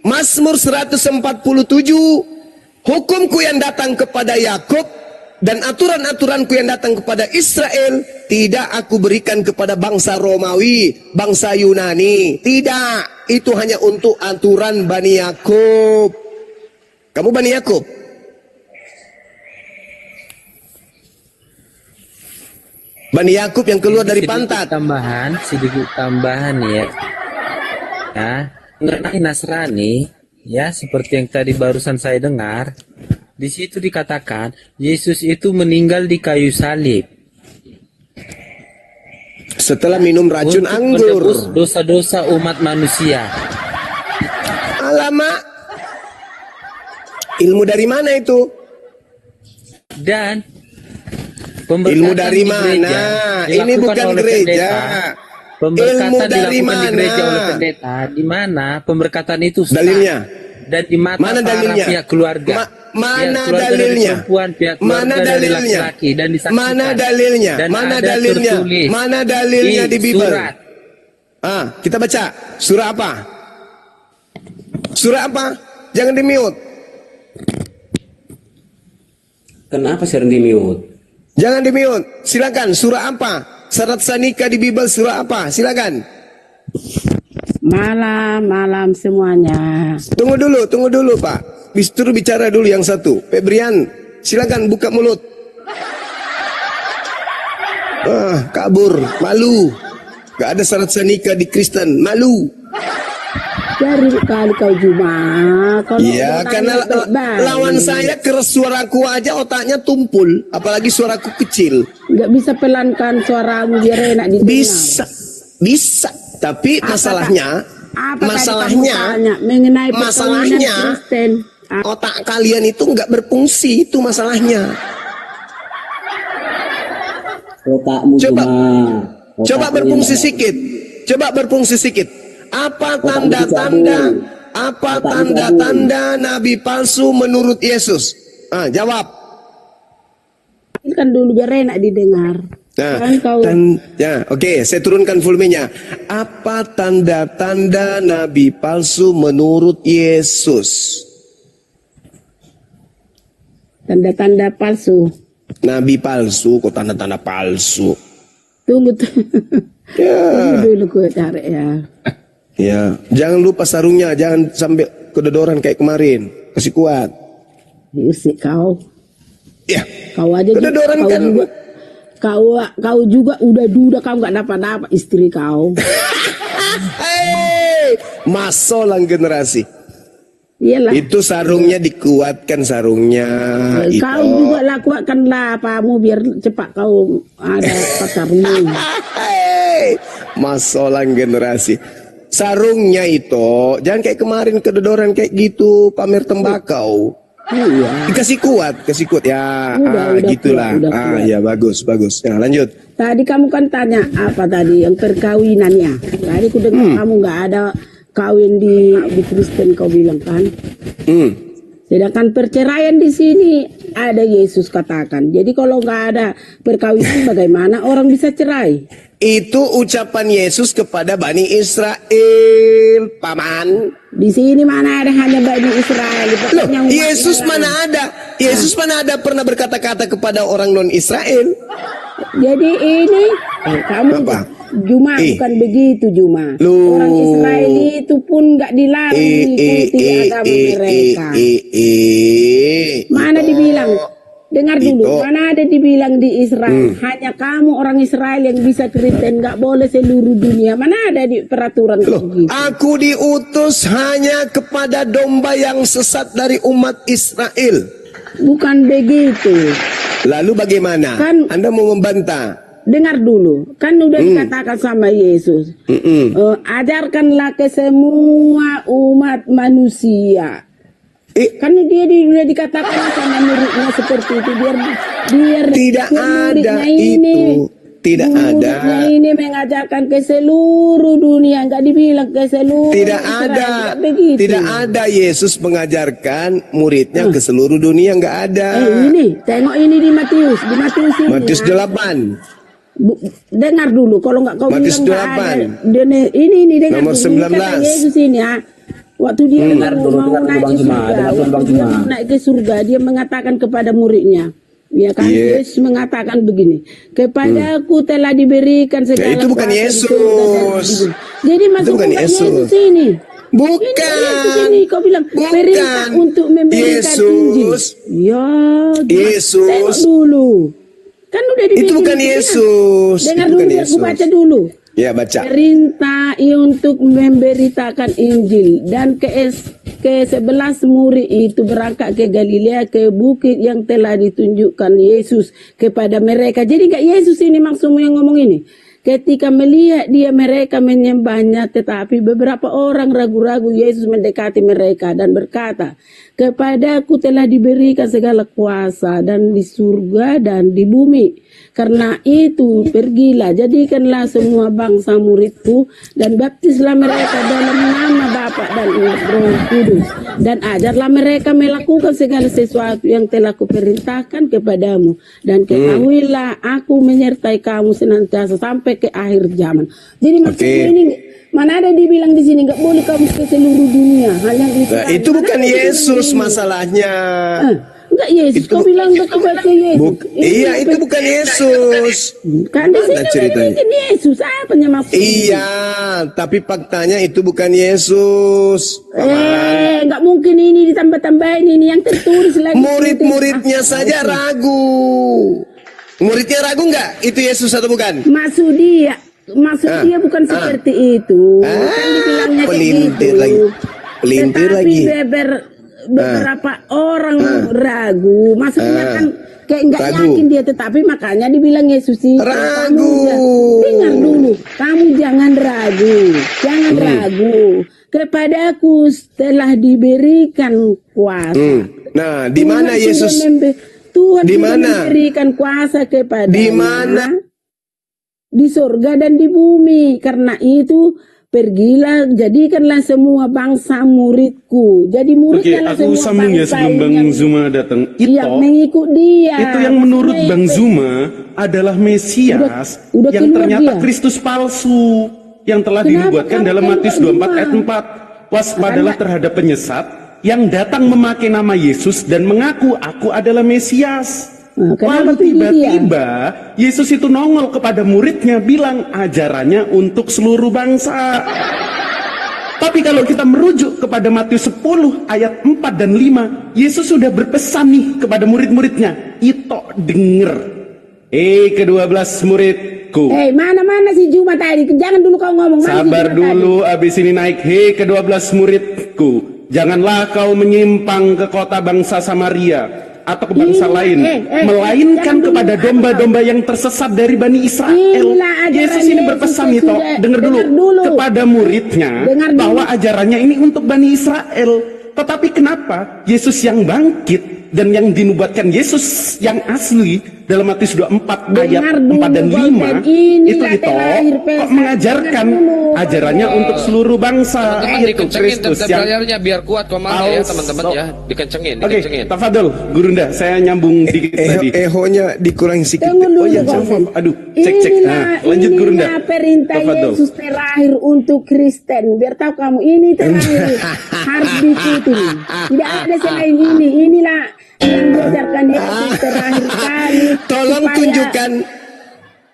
Speaker 1: Mazmur 147, hukumku yang datang kepada Yakub dan aturan-aturanku yang datang kepada Israel tidak aku berikan kepada bangsa Romawi, bangsa Yunani. Tidak, itu hanya untuk aturan Bani Yakub. Kamu Bani Yakub? Bani Yakub yang keluar dari pantat.
Speaker 6: Sedikit tambahan ya. Nah, mengenai Nasrani, ya seperti yang tadi barusan saya dengar, di situ dikatakan Yesus itu meninggal di kayu salib
Speaker 1: setelah minum racun
Speaker 6: untuk
Speaker 1: anggur.
Speaker 6: menebus dosa-dosa umat manusia.
Speaker 1: Alamak, ilmu dari mana itu?
Speaker 6: Dan
Speaker 1: Ilmu dari mana? Ini bukan gereja. Ilmu dari mana?
Speaker 6: Gereja oleh pendeta. Di mana pemberkatan itu sah.
Speaker 1: Dalilnya?
Speaker 6: Dan di mata
Speaker 1: Mana
Speaker 6: para
Speaker 1: dalilnya?
Speaker 6: pihak keluarga.
Speaker 1: Mana
Speaker 6: Pihak keluarga dari
Speaker 1: dalilnya?
Speaker 6: perempuan, pihak
Speaker 1: Mana
Speaker 6: keluarga dari
Speaker 1: dalilnya?
Speaker 6: laki-laki, dan disaksikan.
Speaker 1: Mana dalilnya?
Speaker 6: Dan
Speaker 1: Mana
Speaker 6: ada
Speaker 1: dalilnya?
Speaker 6: tertulis
Speaker 1: Mana dalilnya di Bible?
Speaker 6: surat.
Speaker 1: Kita baca. Surah apa? Surah apa? Jangan di-mute.
Speaker 7: Kenapa sering di-mute?
Speaker 1: Jangan di-mute. Silakan. Surah apa? Syarat sah nikah di Bible surah apa? Silakan.
Speaker 10: Malam semuanya.
Speaker 1: Tunggu dulu Pak. Disuruh bicara dulu yang satu. Febrian, silakan buka mulut. Kabur, malu. Gak ada syarat sah nikah di Kristen, malu.
Speaker 10: Dari kali kau cuma.
Speaker 1: Iya, karena lawan saya keras suaraku aja otaknya tumpul, apalagi suaraku kecil.
Speaker 10: Nggak bisa pelankan suaramu biar enak didengar.
Speaker 1: Bisa. Bisa, tapi masalahnya
Speaker 10: mengenai
Speaker 1: masalahnya
Speaker 10: Kristen.
Speaker 1: otak kalian itu nggak berfungsi, itu masalahnya.
Speaker 7: Otakmu
Speaker 1: Coba berfungsi sedikit. Coba berfungsi sedikit. Apa tanda-tanda nabi palsu menurut Yesus? Jawab.
Speaker 10: Kan dulu biar enak didengar.
Speaker 1: Oke, saya turunkan volumenya. Apa tanda-tanda nabi palsu menurut Yesus?
Speaker 10: Tanda-tanda palsu.
Speaker 1: Nabi palsu, kok tanda-tanda palsu?
Speaker 10: Tunggu dulu gue cari ya.
Speaker 1: Ya, jangan lupa sarungnya, jangan sampai kedodoran kayak kemarin. Kasih kuat.
Speaker 10: Usik kau.
Speaker 1: Ya.
Speaker 10: Kau aja
Speaker 1: kedodoran kan.
Speaker 10: Kau juga udah duda, kau nggak dapat istri kau.
Speaker 1: Masolang generasi.
Speaker 10: Iyalah.
Speaker 1: Itu sarungnya dikuatkan sarungnya.
Speaker 10: Kau juga lah kuatkanlah apamu biar cepat kau ada pacarmu.
Speaker 1: Masolang generasi. Sarungnya itu jangan kayak kemarin kedodoran kayak gitu pamer tembakau.
Speaker 10: Iya.
Speaker 1: Kasih kuat ya.
Speaker 10: Udah
Speaker 1: Gitulah.
Speaker 10: Kuat.
Speaker 1: Ya bagus. Ya, lanjut.
Speaker 10: Tadi kamu kan tanya apa tadi yang perkawinannya. Tadi ku dengar kamu nggak ada kawin di Kristen kau bilang kan. Sedangkan perceraian di sini ada Yesus katakan. Jadi kalau nggak ada perkawinan bagaimana orang bisa cerai?
Speaker 1: Itu ucapan Yesus kepada Bani Israel, paman.
Speaker 10: Di sini mana ada hanya Bani Israel?
Speaker 1: Loh, Yesus mana ada? Yesus mana ada pernah berkata-kata kepada orang non Israel?
Speaker 10: Jadi ini kamu
Speaker 1: apa?
Speaker 10: Juma bukan begitu Juma. Orang Israel itu pun nggak dilarang mengikuti agama mereka. Mana dibilang? Dengar dulu, mana ada dibilang di Israel hanya kamu orang Israel yang bisa Kristen, nggak boleh seluruh dunia. Mana ada di peraturan begitu?
Speaker 1: Aku diutus hanya kepada domba yang sesat dari umat Israel.
Speaker 10: Bukan begitu.
Speaker 1: Lalu bagaimana? Anda mau membantah?
Speaker 10: Dengar dulu, kan udah dikatakan sama Yesus, ajarkanlah ke semua umat manusia. Kan dia udah dikatakan sama muridnya seperti itu, biar
Speaker 1: tidak ada tidak ada.
Speaker 10: Ini mengajarkan ke seluruh dunia, nggak dibilang ke seluruh.
Speaker 1: Tidak ada Yesus mengajarkan muridnya ke seluruh dunia, nggak ada.
Speaker 10: Ini tengok ini di Matius ini.
Speaker 1: Matius 8.
Speaker 10: Dengar dulu, kalau nggak kau
Speaker 1: Matius
Speaker 10: bilang
Speaker 1: 8.
Speaker 10: Ini dengar
Speaker 1: nomor
Speaker 10: dulu.
Speaker 1: 19.
Speaker 10: Yesus ini ya. Waktu dia mau naik ke surga, dia mengatakan kepada muridnya, ya kan, Yesus mengatakan begini, kepadaku telah diberikan segala
Speaker 1: itu bukan Yesus.
Speaker 10: Jadi maksud bukan Yesus ini.
Speaker 1: Bukan.
Speaker 10: Ini kau bilang perintah untuk memberikan Injil. Ya,
Speaker 1: Yesus.
Speaker 10: Tengok dulu. Kan udah dibikin.
Speaker 1: Itu bukan Yesus.
Speaker 10: Dengar dulu, aku baca dulu.
Speaker 1: Ya, baca.
Speaker 10: Perintah untuk memberitakan Injil, dan ke-11 murid itu berangkat ke Galilea, ke bukit yang telah ditunjukkan Yesus kepada mereka. Jadi enggak Yesus ini maksudmu yang ngomong ini. Ketika melihat dia mereka menyembahnya, tetapi beberapa orang ragu-ragu. Yesus mendekati mereka dan berkata, kepadaku telah diberikan segala kuasa dan di surga dan di bumi. Karena itu pergilah, jadikanlah semua bangsa muridku dan baptislah mereka dalam nama Bapa dan Roh Kudus, dan ajarlah mereka melakukan segala sesuatu yang telah kuperintahkan kepadamu, dan ketahuilah aku menyertai kamu senantiasa sampai ke akhir zaman. Jadi maksudnya ini mana ada dibilang di sini nggak boleh kamu ke seluruh dunia, hanya
Speaker 1: itu bukan Yesus masalahnya.
Speaker 10: Enggak Yesus, kau bilang enggak kebaca Yesus.
Speaker 1: Iya, itu bukan Yesus.
Speaker 10: Kan di sini bukan Yesus, apa maksudnya?
Speaker 1: Iya, tapi faktanya itu bukan Yesus.
Speaker 10: Enggak mungkin ini ditambah-tambahin ini yang tertulis lagi.
Speaker 1: Murid-muridnya saja ragu. Muridnya ragu enggak? Itu Yesus atau bukan?
Speaker 10: Maksud dia bukan seperti itu. Kan dibilangnya
Speaker 1: pelintir
Speaker 10: gitu.
Speaker 1: Pelintir
Speaker 10: tetapi
Speaker 1: lagi.
Speaker 10: Beberapa orang ragu, maksudnya kan kayak nggak
Speaker 1: Ragu.
Speaker 10: yakin dia, tetapi makanya dibilang Yesus itu.
Speaker 1: Ragu.
Speaker 10: Dengar dulu, kamu jangan ragu, jangan ragu. Kepadaku telah diberikan kuasa.
Speaker 1: Nah, di mana
Speaker 10: Tuhan
Speaker 1: Yesus?
Speaker 10: Tuhan
Speaker 1: Di
Speaker 10: sudah
Speaker 1: mana?
Speaker 10: memberikan kuasa kepada
Speaker 1: Di mana?
Speaker 10: di surga dan di bumi. Karena itu pergilah, jadikanlah semua bangsa muridku. Jadi murid
Speaker 2: Oke,
Speaker 10: adalah
Speaker 2: aku
Speaker 10: semua
Speaker 2: sambung ya
Speaker 10: bangsa
Speaker 2: sebelum Bang
Speaker 10: yang
Speaker 2: Zuma datang.
Speaker 10: yang mengikut dia.
Speaker 2: Itu yang menurut
Speaker 10: Maksudnya
Speaker 2: Bang Zuma adalah Mesias
Speaker 10: udah
Speaker 2: yang
Speaker 10: keluar
Speaker 2: ternyata
Speaker 10: dia.
Speaker 2: Kristus palsu yang telah
Speaker 10: Kenapa
Speaker 2: dinubuatkan
Speaker 10: kamu
Speaker 2: dalam
Speaker 10: keluar
Speaker 2: Matius 24
Speaker 10: Zuma?
Speaker 2: ayat 4. Waspadalah terhadap penyesat yang datang memakai nama Yesus dan mengaku aku adalah Mesias.
Speaker 10: Kenapa
Speaker 2: Lalu
Speaker 10: pilih dia?
Speaker 2: tiba-tiba Yesus itu nongol kepada muridnya bilang ajarannya untuk seluruh bangsa. Tapi kalau kita merujuk kepada Matius 10 ayat 4 dan 5, Yesus sudah berpesan nih kepada murid-muridnya, "Ito denger. ke-12 muridku."
Speaker 10: Mana si Juma tadi? Jangan dulu kau ngomong. Mana si
Speaker 2: Sabar
Speaker 10: Juma
Speaker 2: dulu, abis ini naik. Ke-12 muridku, janganlah kau menyimpang ke kota bangsa Samaria atau ke bangsa lain, melainkan kepada domba-domba yang tersesat dari Bani Israel. Yesus ini berpesan itu, dengar dulu, kepada muridnya bahwa ajarannya ini untuk Bani Israel. Tetapi kenapa Yesus yang bangkit dan yang dinubuatkan Yesus yang asli dalam Matius 24 ayat 4 dan 5 itu kok mengajarkan ajarannya untuk seluruh bangsa, yaitu Kristus yang
Speaker 11: biar kuat komanya ya teman-teman ya, dikencengin.
Speaker 2: Oke, Tafadol, Gurunda, saya nyambung dikit tadi.
Speaker 1: Ehonya dikurangi sedikit.
Speaker 10: Tunggu
Speaker 1: Oh
Speaker 10: dulu,
Speaker 1: iya,
Speaker 10: Konsen.
Speaker 1: aduh, cek.
Speaker 10: Inilah,
Speaker 1: Lanjut Gurunda.
Speaker 10: inilah perintah
Speaker 1: Tafadol.
Speaker 10: Yesus terakhir untuk Kristen. Biar tahu kamu, ini terakhir harus diikuti. Tidak ada selain ini. Inilah yang diajarkan Yesus terakhir kali.
Speaker 1: Tolong
Speaker 10: supaya-
Speaker 1: tunjukkan,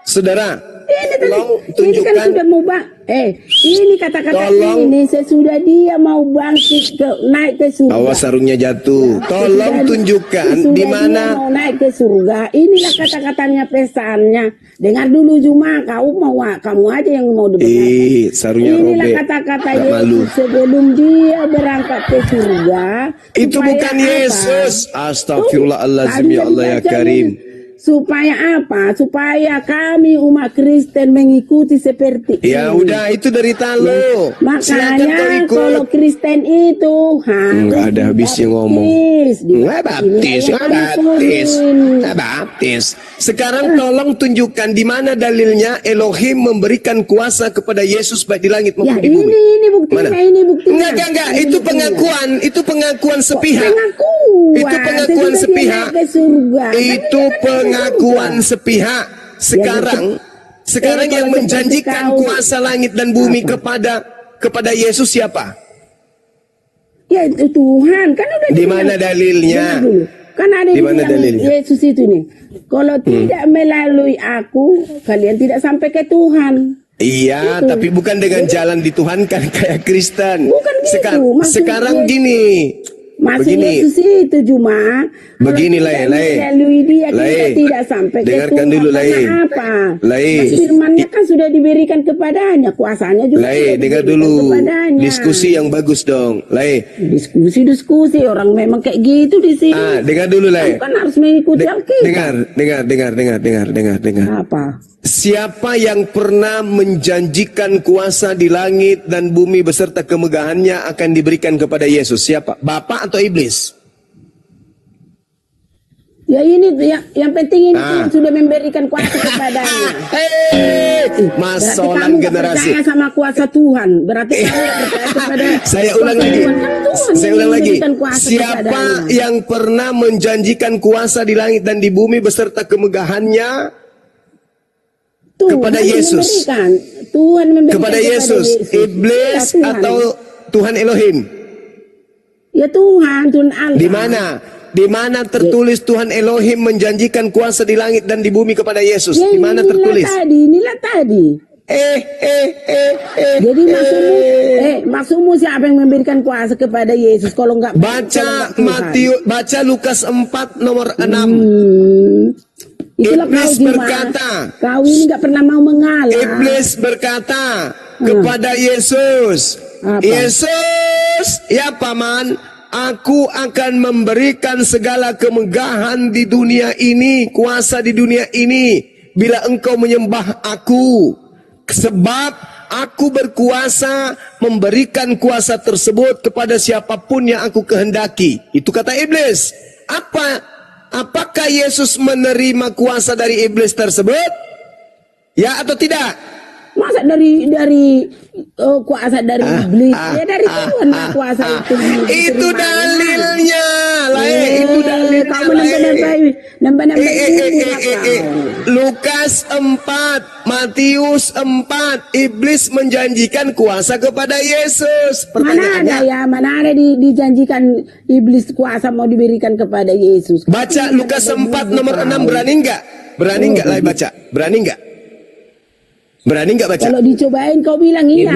Speaker 1: saudara. Tolong
Speaker 10: Ini kan
Speaker 1: tunjukkan.
Speaker 10: sudah mau ini kata-kata
Speaker 1: Tolong.
Speaker 10: ini sesudah dia mau bangkit naik ke surga.
Speaker 1: Awas sarungnya jatuh. Tolong tunjukkan
Speaker 10: Sesudah
Speaker 1: di
Speaker 10: dia
Speaker 1: mana.
Speaker 10: mau naik ke surga. Inilah kata-katanya pesannya. Dengar dulu Juma, kamu aja yang mau dengar.
Speaker 1: Sarungnya
Speaker 10: Inilah
Speaker 1: robek.
Speaker 10: kata-kata
Speaker 1: Nggak malu.
Speaker 10: Yesus sebelum dia berangkat ke surga.
Speaker 1: Itu
Speaker 10: supaya
Speaker 1: bukan
Speaker 10: apa?
Speaker 1: Yesus. Astagfirullahaladzim, ya Allah ya
Speaker 10: Tadi
Speaker 1: Karim.
Speaker 10: Supaya apa? Supaya kami umat Kristen mengikuti seperti
Speaker 1: Ya
Speaker 10: ini.
Speaker 1: udah, itu derita lu. Silakan kau
Speaker 10: Makanya
Speaker 1: ikut.
Speaker 10: kalau Kristen itu
Speaker 1: Nggak ada habisnya ngomong. Nggak baptis. Nggak baptis. Sekarang tolong tunjukkan di mana dalilnya Elohim memberikan kuasa kepada Yesus baik di langit maupun di bumi.
Speaker 10: Ini buktinya,
Speaker 1: Mana?
Speaker 10: ini buktinya.
Speaker 1: Enggak. Itu pengakuan. Itu pengakuan sepihak. Itu pengakuan
Speaker 10: Sesudah dia
Speaker 1: sepihak.
Speaker 10: naik ke surga.
Speaker 1: Itu pengakuan sepihak. Sekarang yang menjanjikan kuasa langit dan bumi kepada Yesus siapa?
Speaker 10: Ya itu Tuhan kan udah
Speaker 1: Di
Speaker 10: dibilang.
Speaker 1: mana dalilnya?
Speaker 10: Dengar dulu. Kan ada
Speaker 1: Di mana
Speaker 10: dibilang
Speaker 1: dalilnya?
Speaker 10: Yesus itu nih. Kalau tidak melalui aku, kalian tidak sampai ke Tuhan.
Speaker 1: Iya,
Speaker 10: Itu.
Speaker 1: tapi bukan dengan jalan dituhankan kayak Kristen.
Speaker 10: Bukan gitu, maksud
Speaker 1: Sekarang
Speaker 10: Yesus.
Speaker 1: gini.
Speaker 10: Maksud
Speaker 1: Begini.
Speaker 10: Yesus itu cuma
Speaker 1: Begini, Lai.
Speaker 10: melalui dia kita
Speaker 1: Lai.
Speaker 10: tidak sampai ke
Speaker 1: Dengarkan
Speaker 10: Tuhan.
Speaker 1: dulu, Lai.
Speaker 10: Karena apa?
Speaker 1: Lai.
Speaker 10: Mas firmannya kan sudah diberikan kepadanya, kuasanya juga sudah
Speaker 1: Dengar
Speaker 10: diberikan
Speaker 1: dulu.
Speaker 10: kepadanya.
Speaker 1: Diskusi yang bagus dong.
Speaker 10: Diskusi orang memang kayak gitu di sini.
Speaker 1: Dengar dulu, Lai.
Speaker 10: Kamu kan harus mengikuti Alkitab.
Speaker 1: Dengar.
Speaker 10: Apa?
Speaker 1: Siapa yang pernah menjanjikan kuasa di langit dan bumi beserta kemegahannya akan diberikan kepada Yesus? Siapa? Bapak atau iblis?
Speaker 10: Ya ini yang penting ini Tuhan sudah memberikan kuasa kepadanya.
Speaker 1: Masolan generasi.
Speaker 10: Percaya sama kuasa Tuhan. Berarti kamu percaya kepada
Speaker 1: Saya ulang lagi. Saya ulang lagi. Siapa
Speaker 10: kepadanya.
Speaker 1: yang pernah menjanjikan kuasa di langit dan di bumi beserta kemegahannya kepada Yesus?
Speaker 10: Tuhan memberikan
Speaker 1: Kepada Yesus, iblis
Speaker 10: Ya, Tuhan.
Speaker 1: atau Tuhan Elohim?
Speaker 10: Ya Tuhan Allah.
Speaker 1: Di mana tertulis Tuhan Elohim menjanjikan kuasa di langit dan di bumi kepada Yesus?
Speaker 10: Ya,
Speaker 1: Di mana tertulis?
Speaker 10: Inilah tadi. Jadi maksudmu siapa yang memberikan kuasa kepada Yesus kalau enggak
Speaker 1: Baca Lukas 4 nomor 6.
Speaker 10: Itulah
Speaker 1: Iblis
Speaker 10: kau
Speaker 1: berkata,
Speaker 10: kau ini enggak pernah mau mengalah.
Speaker 1: Iblis berkata kepada Yesus, Yesus, ya paman, Aku akan memberikan segala kemegahan di dunia ini, kuasa di dunia ini, bila engkau menyembah aku. Sebab aku berkuasa memberikan kuasa tersebut kepada siapapun yang aku kehendaki. Itu kata iblis. Apakah Yesus menerima kuasa dari iblis tersebut? Ya atau tidak?
Speaker 10: Masa dari kuasa dari iblis? Ya dari Tuhan lah kuasa itu.
Speaker 1: Itu dalilnya. Itu dalilnya.
Speaker 10: Kamu nambah
Speaker 1: Lukas 4, Matius 4, iblis menjanjikan kuasa kepada Yesus.
Speaker 10: Mana ada dijanjikan iblis kuasa mau diberikan kepada Yesus?
Speaker 1: Baca Lukas 4 nomor 6, berani enggak? Berani enggak lah baca? Berani enggak? Berani nggak baca?
Speaker 10: Kalau dicobain kau bilang iya.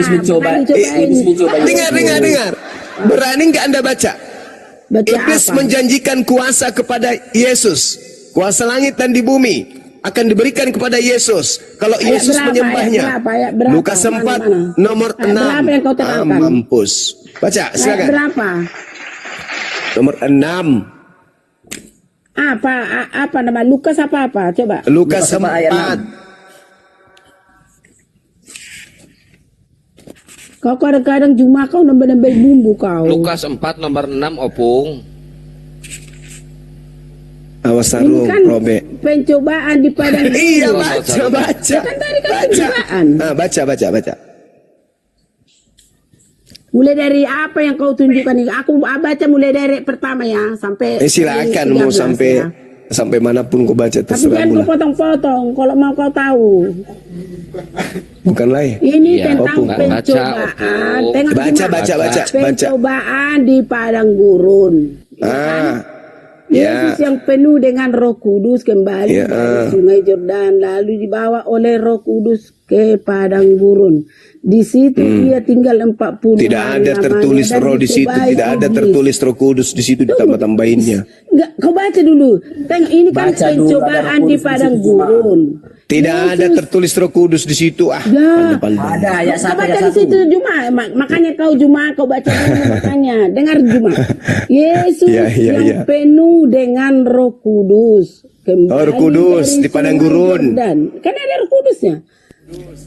Speaker 1: Dengar. Berani nggak Anda baca? Iblis menjanjikan kuasa kepada Yesus. Kuasa langit dan di bumi akan diberikan kepada Yesus kalau Yesus menyembahnya. Lukas 4 nomor 6. Mampus. Baca, silakan.
Speaker 10: Berapa?
Speaker 1: Nomor 6.
Speaker 10: Apa nama? Lukas apa? Coba.
Speaker 1: Lukas 4.
Speaker 10: Kau kadang-kadang cuma kau nambah-nambah bumbu kau.
Speaker 11: Lukas 4 nomor 6 opung.
Speaker 1: Awas sarung,
Speaker 10: kan
Speaker 1: robek.
Speaker 10: Pencobaan di padang.
Speaker 1: Iya baca.
Speaker 10: Kan tadi kan pencobaan.
Speaker 1: Baca.
Speaker 10: Mulai dari apa yang kau tunjukkan ini? Aku baca mulai dari pertama ya sampai.
Speaker 1: Silakan mau sampai ya. Sampai manapun kau baca terserah.
Speaker 10: Tapi jangan kau potong-potong kalau mau kau tahu.
Speaker 1: Bukan lain.
Speaker 10: Ini tentang pencobaan.
Speaker 1: Baca.
Speaker 10: Pencobaan di padang gurun. Yesus yang penuh dengan Roh Kudus kembali dari Sungai Yordan, lalu dibawa oleh Roh Kudus ke padang gurun. Di situ dia tinggal 40
Speaker 1: Tidak ada tertulis roh di situ, tidak ada tertulis Roh Kudus di situ, ditambah-tambahinnya.
Speaker 10: Enggak, kau baca dulu. Tengok ini kan pencobaan di padang gurun.
Speaker 1: Tidak ada tertulis Roh Kudus di situ.
Speaker 7: Ada ayat
Speaker 10: kau
Speaker 7: 1
Speaker 10: baca
Speaker 7: ayat
Speaker 10: di situ Juma, makanya kau baca dulu makanya. Dengar Juma. Yesus yang penuh dengan Roh Kudus.
Speaker 1: Roh Kudus di padang gurun.
Speaker 10: Kan ada Roh Kudusnya.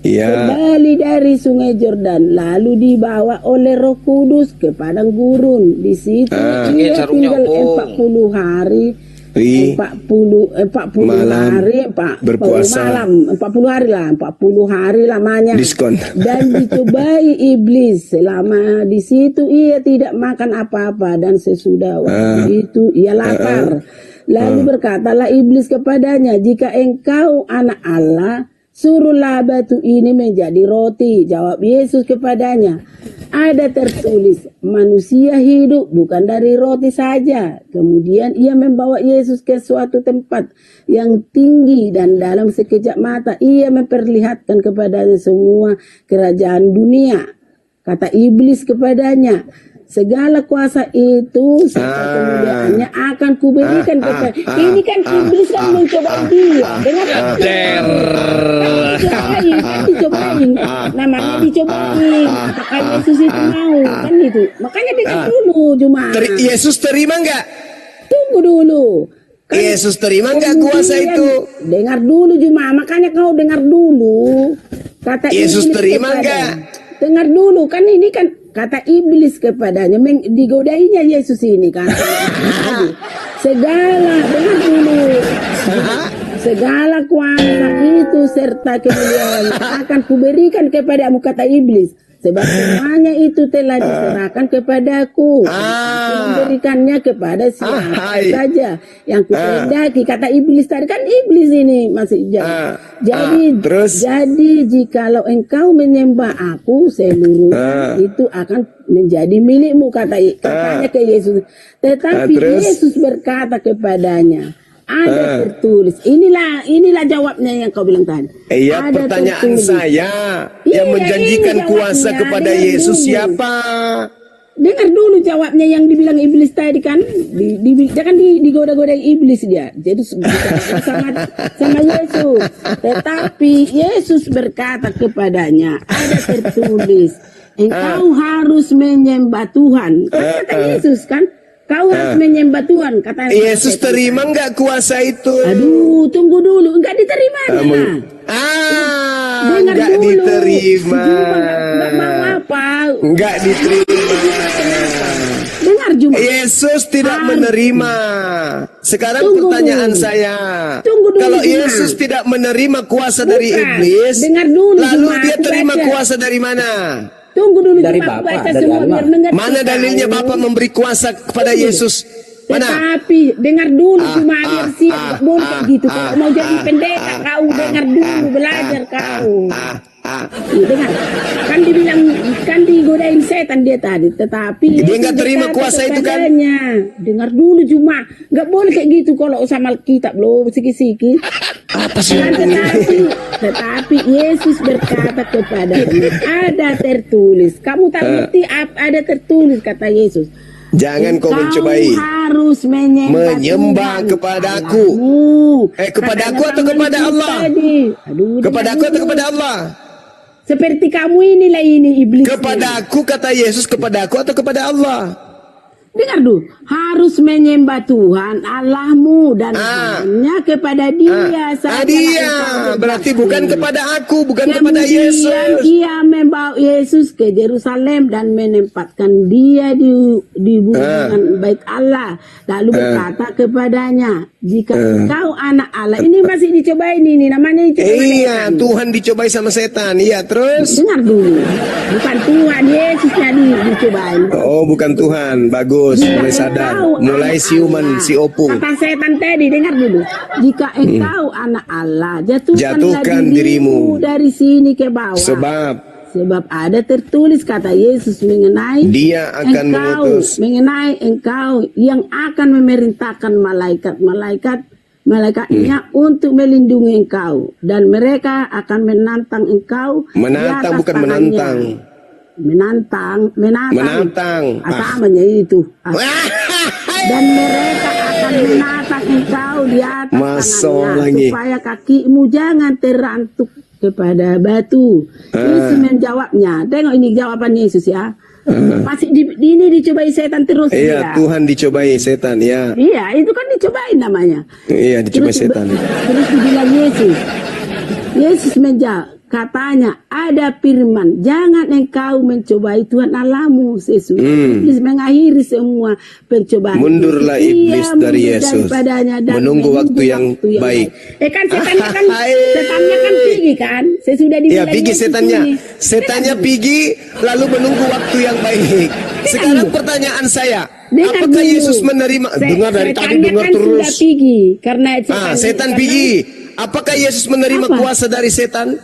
Speaker 1: Iya.
Speaker 10: Kembali dari Sungai Yordan, lalu dibawa oleh Roh Kudus ke padang gurun. Di situ dia tinggal 40 hari. 40 hari
Speaker 1: berpuasa.
Speaker 10: 40 hari lamanya.
Speaker 1: Diskon.
Speaker 10: Dan dicobai iblis selama di situ ia tidak makan apa-apa, dan sesudah waktu itu ia lapar. Lalu berkatalah iblis kepadanya, jika engkau anak Allah, suruhlah batu ini menjadi roti. Jawab Yesus kepadanya, ada tertulis, manusia hidup bukan dari roti saja. Kemudian ia membawa Yesus ke suatu tempat yang tinggi, dan dalam sekejap mata ia memperlihatkan kepadanya semua kerajaan dunia. Kata iblis kepadanya, segala kuasa itu serta kemuliaannya akan kuberikan kepada. Ini kan iblis kan mencoba dia. Dengar dicobain. Namanya dicobain. Apakah Yesus itu mau? Kan itu. Makanya dengar dulu cuma.
Speaker 1: Yesus terima enggak?
Speaker 10: Tunggu dulu.
Speaker 1: Kan Yesus terima enggak kuasa itu?
Speaker 10: Dengar dulu cuma. Makanya kau dengar dulu. Kata
Speaker 1: Yesus terima enggak?
Speaker 10: Dengar dulu, kan ini kan kata iblis kepadanya, digodainya Yesus ini kan. Dengar dulu, segala kuasa itu serta kemuliaan akan kuberikan kepadamu, kata iblis. Sebab semuanya itu telah diserahkan kepadaku. Memberikannya kepada siapa saja yang kuhendaki. Kata iblis tadi, kan iblis ini masih jauh. Jadi jikalau engkau menyembah aku, seluruhnya itu akan menjadi milikmu, katanya ke Yesus. Tetapi Yesus berkata kepadanya, ada tertulis. Inilah jawabnya yang kau bilang tadi.
Speaker 1: Iya, pertanyaan tertulis. Saya yang menjanjikan kuasa kepada Yesus dulu. Siapa?
Speaker 10: Dengar dulu jawabnya yang dibilang iblis tadi kan. Jangan digoda-goda iblis dia. Jadi sama Yesus. Tetapi Yesus berkata kepadanya, ada tertulis, engkau harus menyembah Tuhan. Kan kata Yesus kan? Kau harus menyembah Tuhan, kata
Speaker 1: Yesus terima nggak kuasa itu?
Speaker 10: Aduh, tunggu dulu, enggak diterima. Dengar
Speaker 1: nggak
Speaker 10: dulu.
Speaker 1: diterima.
Speaker 10: Enggak mau apa?
Speaker 1: Nggak diterima.
Speaker 10: Dengar Juma.
Speaker 1: Yesus tidak menerima. Sekarang
Speaker 10: Tunggu
Speaker 1: pertanyaan
Speaker 10: dulu.
Speaker 1: saya.
Speaker 10: Tunggu dulu,
Speaker 1: Kalau
Speaker 10: Juma.
Speaker 1: Yesus tidak menerima kuasa dari
Speaker 10: Bukan.
Speaker 1: iblis,
Speaker 10: Dengar dulu,
Speaker 1: lalu
Speaker 10: Juma,
Speaker 1: dia
Speaker 10: aku
Speaker 1: terima
Speaker 10: baca.
Speaker 1: kuasa dari mana?
Speaker 10: Tunggu dulu,
Speaker 7: Dari
Speaker 10: Juma, aku
Speaker 7: Bapak,
Speaker 10: baca
Speaker 7: dari
Speaker 10: semua
Speaker 7: Allah.
Speaker 10: biar mengerti.
Speaker 1: Mana dalilnya
Speaker 10: kau.
Speaker 1: Bapak memberi kuasa kepada Yesus? Mana?
Speaker 10: Tetapi dengar dulu cuma biar siap, nggak boleh kayak gitu. Kalau mau jadi pendeta kau dengar dulu, belajar kau. Iya, dengar. Kan dibilang, kan digodain setan dia tadi, tetapi
Speaker 1: Dia nggak terima
Speaker 10: berkata
Speaker 1: kuasa itu kan?
Speaker 10: kepadanya, dengar dulu cuma, nggak boleh kayak gitu kalau sama Alkitab loh, sikit-sikit.
Speaker 1: Apa sih?
Speaker 10: Tetapi Yesus berkata kepadanya, ada tertulis. Kamu tak ngerti ada tertulis, kata Yesus.
Speaker 1: Jangan kau mencobai
Speaker 10: Harus menyembah Tuhan
Speaker 1: kepadaku. Kepadaku atau kepada Allah?
Speaker 10: Aduh,
Speaker 1: Kepada aku atau kepada Allah?
Speaker 10: Seperti kamu inilah ini iblis.
Speaker 1: Kepada aku, kata Yesus, kepada aku atau kepada Allah?
Speaker 10: Dengar dulu, harus menyembah Tuhan Allahmu dan hanya kepada Dia saja.
Speaker 1: Dia berarti bukan kepada aku, bukan kepada Yesus.
Speaker 10: Ia membawa Yesus ke Yerusalem dan menempatkan dia di hubungan baik Allah. Lalu berkata kepadanya, jika kau anak Allah, ini masih dicobain ini, namanya dicobain.
Speaker 1: Iya, Tuhan dicobai sama setan. Iya, terus?
Speaker 10: Dengar dulu, bukan Tuhan, Yesusnya dicobain.
Speaker 1: Oh, bukan Tuhan, bagus. Mulai sadar, mulai siuman si opung.
Speaker 10: Kata setan tadi, dengar dulu. Jika engkau anak Allah, jatuhkan dirimu dari sini ke bawah. Sebab ada tertulis, kata Yesus, mengenai
Speaker 1: Dia akan
Speaker 10: mengenai engkau yang akan memerintahkan malaikatnya untuk melindungi engkau, dan mereka akan menantang engkau.
Speaker 1: Menantang bukan menantang.
Speaker 10: Menantang. Namanya itu. Dan mereka akan menatang engkau di atas tangannya, supaya kakimu jangan terantuk kepada batu. Yesus menjawabnya. Tengok ini jawaban Yesus ya. Pasti ini dicobai setan terus.
Speaker 1: Iya, Tuhan dicobai setan ya.
Speaker 10: Iya, itu kan dicobain namanya.
Speaker 1: Iya, dicobai setan.
Speaker 10: Terus dibilang Yesus menjawab, katanya, ada firman, jangan engkau mencobai Tuhan Allahmu. Yesus mengakhiri semua pencobaan.
Speaker 1: Mundurlah iblis dari Yesus, menunggu waktu yang baik.
Speaker 10: Kan setannya kan pergi kan? Sesudah dibilang
Speaker 1: pergi setannya pergi lalu menunggu waktu yang baik. Sekarang pertanyaan saya, apakah Yesus menerima? Dengar dari tadi, dengar terus.
Speaker 10: Karena
Speaker 1: setan pergi. Apakah Yesus menerima kuasa dari setan?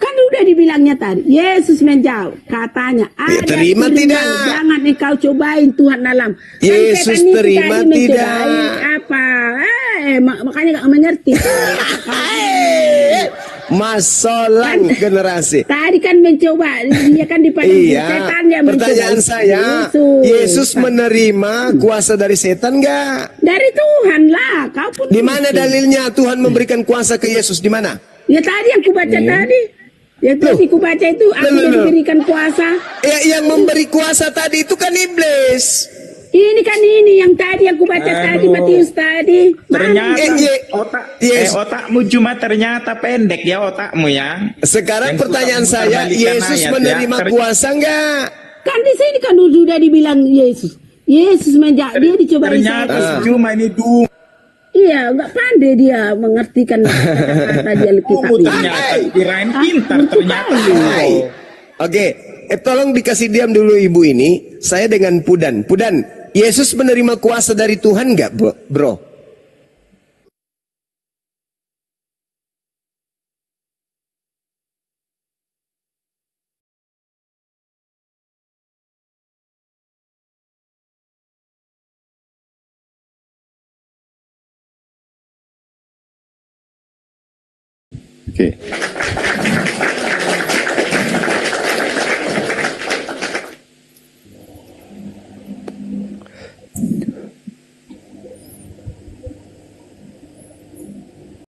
Speaker 10: Kan udah dibilangnya tadi. Yesus menjawab, katanya, ada
Speaker 1: terima tidak?
Speaker 10: Jangan engkau cobain Tuhan alam.
Speaker 1: Yesus terima tidak?
Speaker 10: Apa? Makanya gak mengerti.
Speaker 1: Masolang generasi.
Speaker 10: Tadi kan mencoba, dia kan dipanggil setan yang mencoba.
Speaker 1: Pertanyaan saya, Yesus menerima kuasa dari setan enggak?
Speaker 10: Dari Tuhan lah. Kau pun
Speaker 1: di mana dalilnya Tuhan memberikan kuasa ke Yesus? Di mana?
Speaker 10: Ya tadi yang kubaca tadi. Ya tadi kubaca itu aku diberikan kuasa.
Speaker 1: Yang memberi kuasa tadi itu kan iblis.
Speaker 10: Ini kan yang tadi yang kubaca tadi, Matius tadi.
Speaker 4: Ternyata otakmu cuma ternyata pendek ya otakmu ya.
Speaker 1: Sekarang pertanyaan saya, Yesus menerima kuasa enggak?
Speaker 10: Kan di sini kan sudah dibilang Yesus. Yesus dia dicoba.
Speaker 4: Ternyata cuma ini
Speaker 10: Iya, nggak pandai dia mengertikan kata-kata dia Alkitab.
Speaker 4: Ternyata kirain pintar ternyata.
Speaker 1: Oke, tolong dikasih diam dulu ibu ini. Saya dengan Pudan. Pudan, Yesus menerima kuasa dari Tuhan nggak, bro?
Speaker 12: Oke.